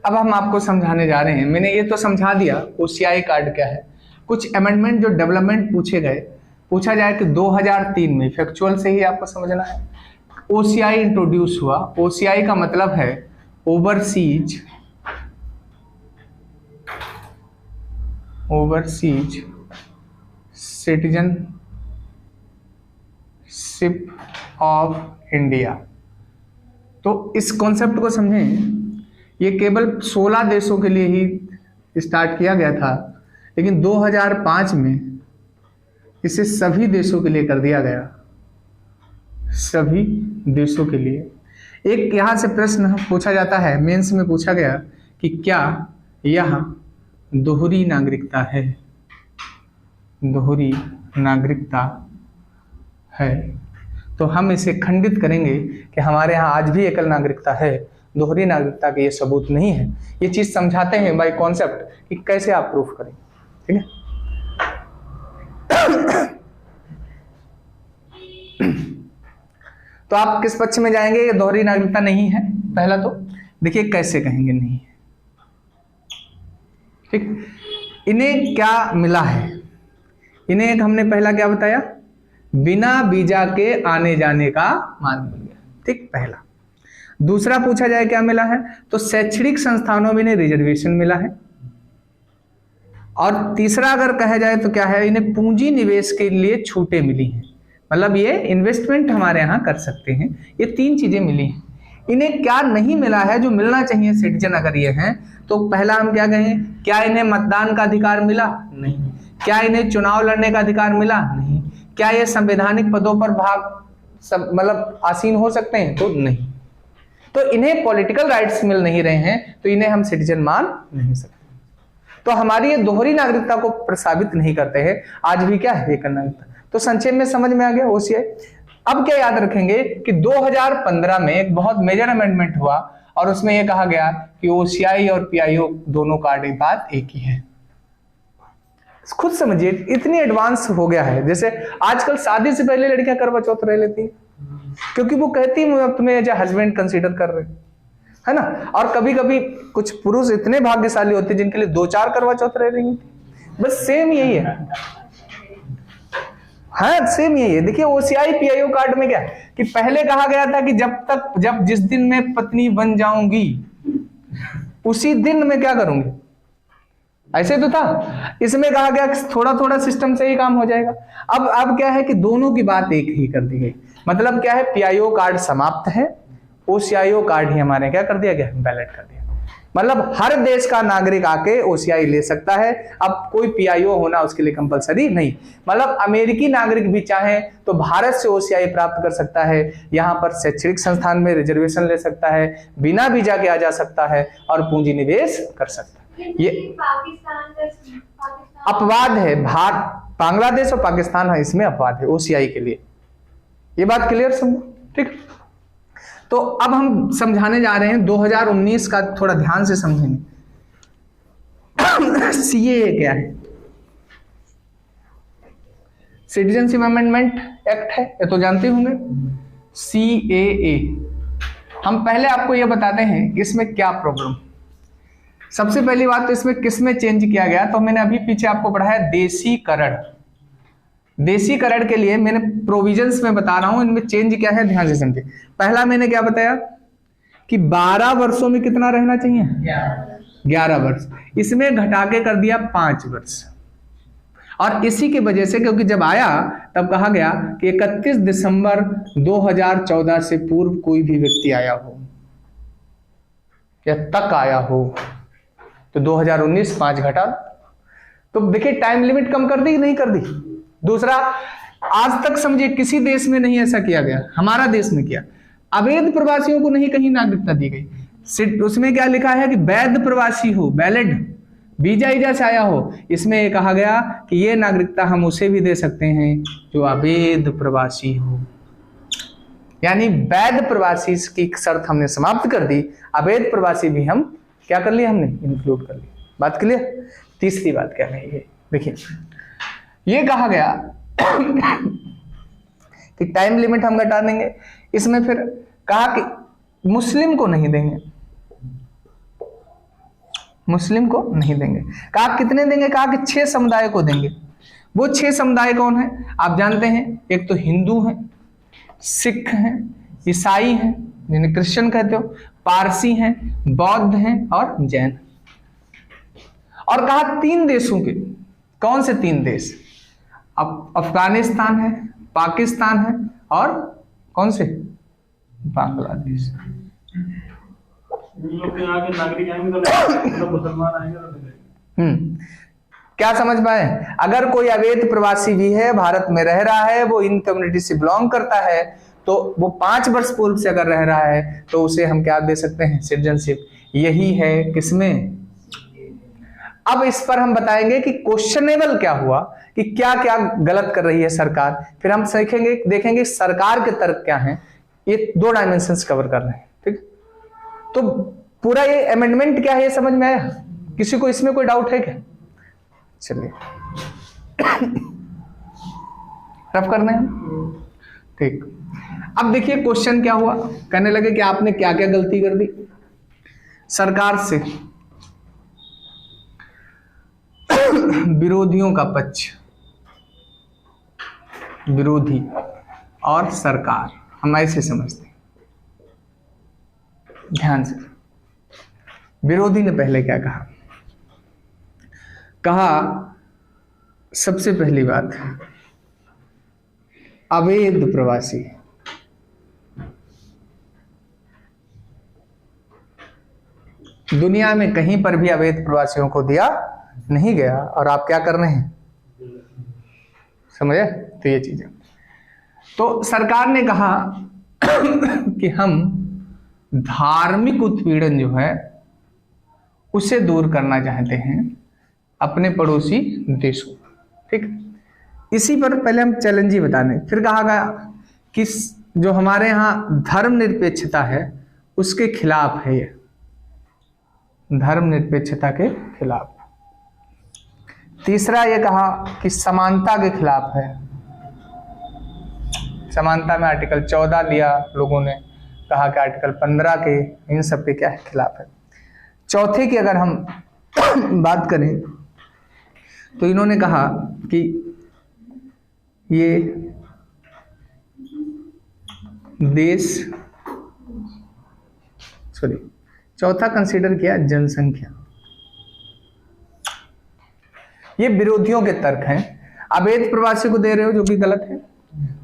अब हम आपको समझाने जा रहे हैं। मैंने ये तो समझा दिया OCI कार्ड क्या है। कुछ अमेंडमेंट जो डेवलपमेंट पूछे गए, पूछा जाए कि 2003 में, फैक्चुअल से ही आपको समझना है, OCI इंट्रोड्यूस हुआ। OCI का मतलब है ओवरसीज सिटीजनशिप ऑफ इंडिया। तो इस कॉन्सेप्ट को समझें, ये केवल 16 देशों के लिए ही स्टार्ट किया गया था, लेकिन 2005 में इसे सभी देशों के लिए कर दिया गया, सभी देशों के लिए। एक यहाँ से प्रश्न पूछा जाता है, मेंस में पूछा गया कि क्या यह दोहरी नागरिकता है? दोहरी नागरिकता है। तो हम इसे खंडित करेंगे कि हमारे यहाँ आज भी एकल नागरिकता है, दोहरी नागरिकता के ये सबूत नहीं है। ये चीज समझाते हैं बाय कॉन्सेप्ट कि कैसे आप प्रूफ करें, ठीक है। तो आप किस पक्ष में जाएंगे? ये दोहरी नागरिकता नहीं है। पहला तो देखिए कैसे कहेंगे नहीं है, ठीक। इन्हें क्या मिला है? इन्हें एक हमने पहला क्या बताया, बिना वीजा के आने जाने का मार्ग मिल गया, ठीक, पहला। दूसरा पूछा जाए क्या मिला है, तो शैक्षणिक संस्थानों में इन्हें रिजर्वेशन मिला है। और तीसरा अगर कहा जाए तो क्या है, इन्हें पूंजी निवेश के लिए छूटें मिली हैं, मतलब ये इन्वेस्टमेंट हमारे यहाँ कर सकते हैं। ये 3 चीजें मिली हैं। इन्हें क्या नहीं मिला है जो मिलना चाहिए सिटीजन अगर ये हैं? तो पहला हम क्या कहें, क्या इन्हें मतदान का अधिकार मिला? नहीं। क्या इन्हें चुनाव लड़ने का अधिकार मिला? नहीं। क्या ये संवैधानिक पदों पर मतलब आसीन हो सकते हैं? तो नहीं। तो इन्हें पॉलिटिकल राइट्स मिल नहीं रहे हैं, तो इन्हें हम सिटीजन मान नहीं सकते। तो हमारी ये दोहरी नागरिकता को प्रस्तावित नहीं करते हैं। आज भी क्या है, एकल नागरिकता। तो संक्षेप में समझ में आ गया OCI। अब क्या याद रखेंगे कि 2015 में एक बहुत मेजर अमेंडमेंट हुआ और उसमें यह कहा गया कि OCI और PIO दोनों कार्ड की बात एक ही है। खुद समझिए, इतनी एडवांस हो गया है। जैसे आजकल शादी से पहले लड़कियां करवा चौथ रह लेती हैं, क्योंकि वो कहती है तुम्हें एज हस्बैंड कंसीडर कर रहे, है ना। और कभी कभी कुछ पुरुष इतने भाग्यशाली होते हैं जिनके लिए 2-4 करवा चौथ रह रही है। बस सेम यही है, हाँ सेम यही है। देखिए OCI PIO कार्ड में क्या है कि पहले कहा गया था कि जब जिस दिन मैं पत्नी बन जाऊंगी उसी दिन मैं क्या करूंगी, ऐसे तो था। इसमें कहा गया कि थोड़ा थोड़ा सिस्टम से ही काम हो जाएगा। अब क्या है कि दोनों की बात एक ही कर दी गई। मतलब क्या है, PIO कार्ड समाप्त है, OCIO कार्ड ही हमारे क्या कर दिया गया, बैलेट कर दिया। मतलब हर देश का नागरिक आके OCI ले सकता है। अब कोई PIO होना उसके लिए कंपलसरी नहीं। मतलब अमेरिकी नागरिक भी चाहे तो भारत से OCI प्राप्त कर सकता है, यहाँ पर शैक्षणिक संस्थान में रिजर्वेशन ले सकता है, बिना वीजा के आ जा सकता है और पूंजी निवेश कर सकता है। ये अपवाद है, बांग्लादेश और पाकिस्तान है, इसमें अपवाद है OCI के लिए। ये बात क्लियर समझो, ठीक। तो अब हम समझाने जा रहे हैं 2019 का, थोड़ा ध्यान से समझेंगे। CAA क्या है? सिटीजनशिप अमेंडमेंट एक्ट है, ये तो जानते होंगे। CAA हम पहले आपको ये बताते हैं कि इसमें क्या प्रॉब्लम। सबसे पहली बात तो इसमें किसमें चेंज किया गया, तो मैंने अभी पीछे आपको पढ़ाया देशीकरण। देशीकरण के लिए मैंने प्रोविजंस में बता रहा हूं, इनमें चेंज क्या है ध्यान से समझिए। पहला मैंने क्या बताया कि 12 वर्षों में कितना रहना चाहिए, 11 वर्ष। इसमें घटा के कर दिया 5 वर्ष। और इसी की वजह से, क्योंकि जब आया तब कहा गया कि 31 दिसंबर 2014 से पूर्व कोई भी व्यक्ति आया हो या तक आया हो तो 2019 5 घटा। तो देखिए टाइम लिमिट कम कर दी कि नहीं कर दी। दूसरा, आज तक समझिए किसी देश में नहीं ऐसा किया गया, हमारा देश में किया। अवैध प्रवासियों को नहीं कहीं नागरिकता दी गई। उसमें क्या लिखा है कि वैध प्रवासी हो, वैलिड वीजा से आया हो, इसमें ये कहा गया कि ये नागरिकता हम उसे भी दे सकते हैं जो अवैध प्रवासी हो। यानी वैध प्रवासी की शर्त हमने समाप्त कर दी, अवैध प्रवासी भी हम क्या कर लिए, हमने इंक्लूड कर लिया। बात क्लियर। तीसरी बात क्या है, ये देखिए, ये कहा गया कि टाइम लिमिट हम घटा देंगे। इसमें फिर कहा कि मुस्लिम को नहीं देंगे, मुस्लिम को नहीं देंगे। कहा कितने देंगे? कहा कि 6 समुदाय को देंगे। वो 6 समुदाय कौन है? आप जानते हैं, एक तो हिंदू हैं, सिख हैं, ईसाई हैं जिन्हें क्रिश्चियन कहते हो, पारसी हैं, बौद्ध हैं और जैन। और कहा 3 देशों के। कौन से 3 देश? अब अफगानिस्तान है, पाकिस्तान है और कौन से? बांग्लादेश। लोग यहाँ के नागरिक आएंगे तो मुसलमान आएंगे तो क्या समझ पाए? अगर कोई अवैध प्रवासी भी है, भारत में रह रहा है, वो इन कम्युनिटी से बिलोंग करता है, तो वो 5 वर्ष पूर्व से अगर रह रहा है तो उसे हम क्या दे सकते हैं? सिटीजनशिप। यही है किसमें? अब इस पर हम बताएंगे कि क्वेश्चनेबल क्या हुआ, कि क्या क्या गलत कर रही है सरकार। फिर हम देखेंगे सरकार के तर्क क्या हैं। ये 2 डायमेंशंस कवर कर रहे हैं, ठीक। तो पूरा ये अमेंडमेंट क्या है, ये समझ में आया? किसी को इसमें कोई डाउट है क्या? चलिए रफ करना है, ठीक। अब देखिए क्वेश्चन क्या हुआ। कहने लगे कि आपने क्या क्या गलती कर दी सरकार से। विरोधियों का पक्ष, विरोधी और सरकार, हम ऐसे समझते हैं। ध्यान से, विरोधी ने पहले क्या कहा? कहा सबसे पहली बात, अवैध प्रवासी। दुनिया में कहीं पर भी अवैध प्रवासियों को दिया नहीं गया, और आप क्या कर रहे हैं? समझे? तो ये चीजें, तो सरकार ने कहा कि हम धार्मिक उत्पीड़न जो है उसे दूर करना चाहते हैं अपने पड़ोसी देशों, ठीक। इसी पर पहले हम चैलेंज ही बताने, फिर कहा गया कि जो हमारे यहाँ धर्मनिरपेक्षता है उसके खिलाफ है, ये धर्मनिरपेक्षता के खिलाफ। तीसरा ये कहा कि समानता के खिलाफ है। समानता में आर्टिकल 14 लिया लोगों ने, कहा कि आर्टिकल 15 के, इन सब के क्या है? खिलाफ है। चौथे की अगर हम बात करें तो इन्होंने कहा कि ये देश, सॉरी, चौथा कंसीडर किया जनसंख्या। ये विरोधियों के तर्क हैं। अवैध प्रवासी को दे रहे हो जो कि गलत है।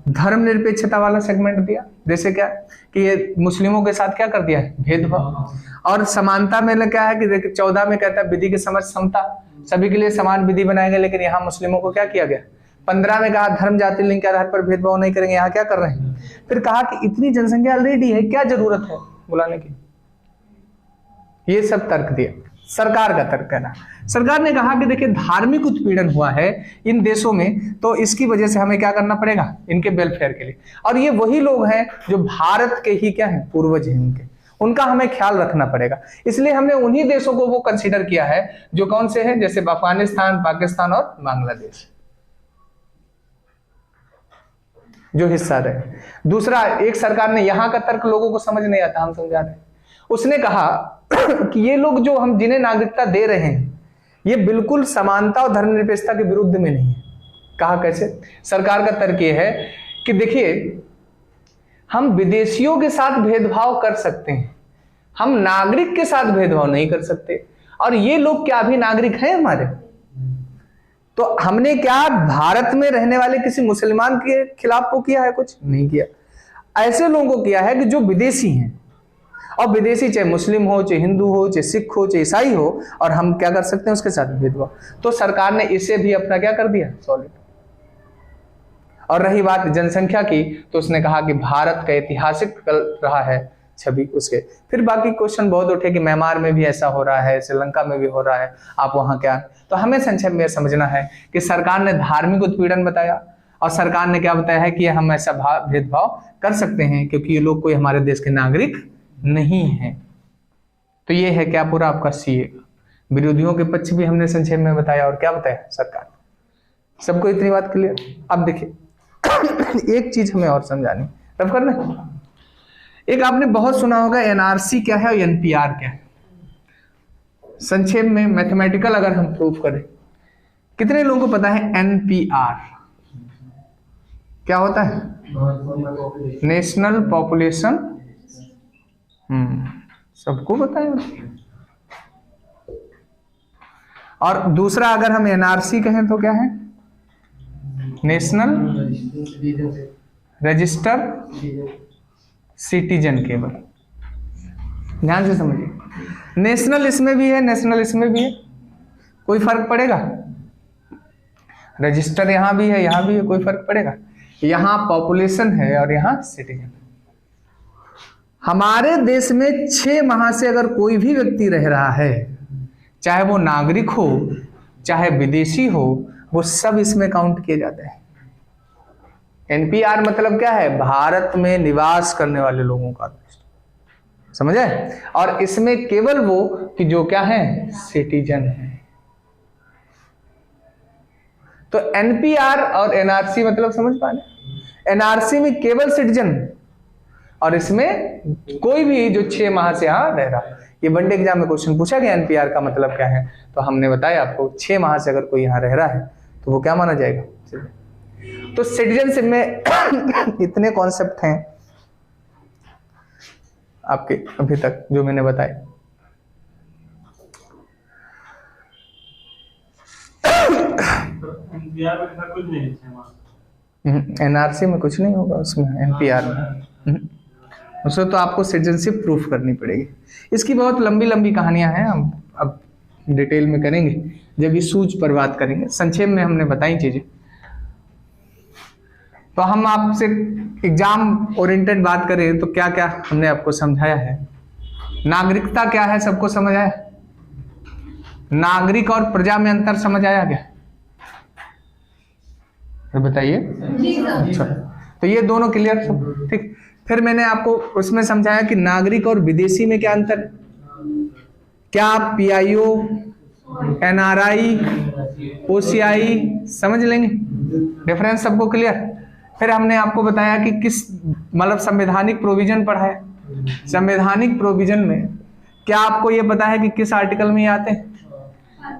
धर्मनिरपेक्षता वाला सेगमेंट दिया, जैसे क्या कि ये मुस्लिमों के साथ क्या कर दिया है? भेदभाव। और समानता में क्या है कि देखिए 14 में कहता है विधि के समझ समता, सभी के लिए समान विधि बनाएंगे, लेकिन यहाँ मुस्लिमों को क्या किया गया? 15 में कहा धर्म जाति लिंग के आधार पर भेदभाव नहीं करेंगे, यहाँ क्या कर रहे हैं? फिर कहा कि इतनी जनसंख्या ऑलरेडी है, क्या जरूरत है बुलाने की? ये सब तर्क दिया। सरकार का तर्क कहना, सरकार ने कहा कि देखिए धार्मिक उत्पीड़न हुआ है इन देशों में, तो इसकी वजह से हमें क्या करना पड़ेगा? इनके वेलफेयर के लिए। और ये वही लोग हैं जो भारत के ही क्या है? पूर्वज हैं उनके, उनका हमें ख्याल रखना पड़ेगा। इसलिए हमने उन्हीं देशों को वो कंसीडर किया है जो कौन से हैं? जैसे अफगानिस्तान, पाकिस्तान और बांग्लादेश, जो हिस्सा रहे। दूसरा, एक सरकार ने, यहाँ का तर्क लोगों को समझ नहीं आता, हम समझा रहे हैं। उसने कहा कि ये लोग जो हम जिन्हें नागरिकता दे रहे हैं ये बिल्कुल समानता और धर्मनिरपेक्षता के विरुद्ध में नहीं है। कहा कैसे? सरकार का तर्क ये है कि देखिए हम विदेशियों के साथ भेदभाव कर सकते हैं, हम नागरिक के साथ भेदभाव नहीं कर सकते। और ये लोग क्या अभी नागरिक हैं हमारे? तो हमने क्या भारत में रहने वाले किसी मुसलमान के खिलाफ को किया है? कुछ नहीं किया। ऐसे लोगों को किया है कि जो विदेशी हैं, और विदेशी चाहे मुस्लिम हो, चाहे हिंदू हो, चाहे सिख हो, चाहे ईसाई हो, और हम क्या कर सकते हैं? उसके साथ भेदभाव। तो सरकार ने इसे भी अपना क्या कर दिया? सॉलिड। और रही बात जनसंख्या की, तो उसने कहा कि भारत का ऐतिहासिक रहा है छवि उसके। फिर बाकी क्वेश्चन बहुत उठे कि म्यांमार में भी ऐसा हो रहा है, श्रीलंका में भी हो रहा है, आप वहां क्या? तो हमें संक्षेप में समझना है कि सरकार ने धार्मिक उत्पीड़न बताया, और सरकार ने क्या बताया है कि हम ऐसा भेदभाव कर सकते हैं क्योंकि ये लोग कोई हमारे देश के नागरिक नहीं है। तो ये है क्या? पूरा आपका सीए। विरोधियों के पक्ष भी हमने संक्षेप में बताया, और क्या बताया सरकार। सबको इतनी बात क्लियर? अब देखिए एक चीज हमें और समझानी, रफ करना। एक आपने बहुत सुना होगा एनआरसी क्या है और एनपीआर क्या है। संक्षेप में मैथमेटिकल अगर हम प्रूफ करें, कितने लोगों को पता है NPR क्या होता है? नेशनल पॉपुलेशन, सबको पता है। और दूसरा अगर हम NRC कहें तो क्या है? National register citizen. केवल ध्यान से समझिए, नेशनल इसमें भी है, नेशनल इसमें भी है, कोई फर्क पड़ेगा? रजिस्टर यहां भी है, यहां भी है, कोई फर्क पड़ेगा? यहां पॉपुलेशन है और यहां सिटीजन। हमारे देश में 6 माह से अगर कोई भी व्यक्ति रह रहा है, चाहे वो नागरिक हो चाहे विदेशी हो, वो सब इसमें काउंट किए जाते हैं। NPR मतलब क्या है? भारत में निवास करने वाले लोगों का लिस्ट, समझे? और इसमें केवल वो कि जो क्या है? सिटीजन है। तो NPR और NRC मतलब समझ पा रहे? NRC में केवल सिटीजन, और इसमें कोई भी जो 6 माह से यहां रह रहा। ये वनडे एग्जाम में क्वेश्चन पूछा गया NPR का मतलब क्या है, तो हमने बताया आपको 6 माह से अगर कोई यहां रह रहा है तो वो क्या माना जाएगा? तो सिटीजनशिप में इतने कॉन्सेप्ट हैं आपके अभी तक जो मैंने बताए। NRC में कुछ नहीं होगा, उसमें NPR में उसमें तो आपको सिटीजनशिप प्रूफ करनी पड़ेगी। इसकी बहुत लंबी लंबी कहानियां हैं, हम अब डिटेल में करेंगे जब इशूज पर बात करेंगे। संक्षेप में हमने बताई चीजें। तो हम आपसे एग्जाम ओरिएंटेड बात करें तो क्या क्या हमने आपको समझाया है। नागरिकता क्या है सबको समझ आया? नागरिक और प्रजा में अंतर समझ आया क्या? बताइए। अच्छा, तो ये दोनों क्लियर, ठीक। फिर मैंने आपको उसमें समझाया कि नागरिक और विदेशी में क्या अंतर है। क्या PIO, NRI, OCI समझ लेंगे, डिफरेंस सबको क्लियर। फिर हमने आपको बताया कि किस मतलब संवैधानिक प्रोविजन पढ़ा है। संवैधानिक प्रोविजन में क्या आपको ये पता है कि किस आर्टिकल में ये आते हैं?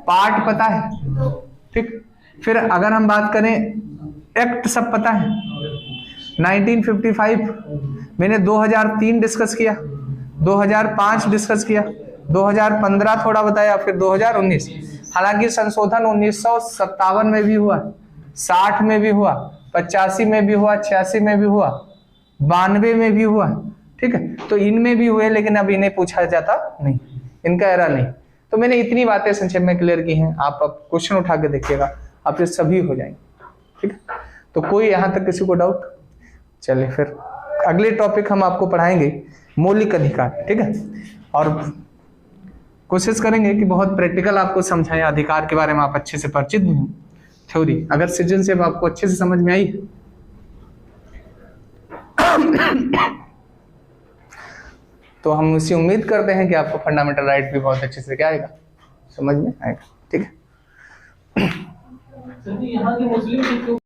पार्ट पता है, ठीक। फिर अगर हम बात करें एक्ट सब पता है। 1955 मैंने 2003 डिस्कस किया, 2005 डिस्कस किया, 2015 थोड़ा बताया, फिर 2019। हालांकि संशोधन 1957 में भी हुआ, 60 में भी हुआ, 85 में भी हुआ, 86 में भी हुआ, 92 में भी हुआ, ठीक है। तो इनमें भी हुए, लेकिन अब इन्हें पूछा जाता नहीं, इनका एरा नहीं। तो मैंने इतनी बातें संक्षेप में क्लियर की हैं। आप अब क्वेश्चन उठा के देखिएगा, आपसे सभी हो जाएंगे, ठीक है। तो कोई यहां तक किसी को डाउट? चलिए फिर अगले टॉपिक हम आपको पढ़ाएंगे मौलिक अधिकार, ठीक है। और कोशिश करेंगे कि बहुत प्रैक्टिकल आपको समझाएं, अधिकार के बारे में आप अच्छे से परिचित भी हों। थ्योरी अगर सिटीजनशिप आपको अच्छे से समझ में आई तो हम उसी उम्मीद करते हैं कि आपको फंडामेंटल राइट भी बहुत अच्छे से क्या आएगा, समझ में आएगा, ठीक है। यहाँ के मुस्लिम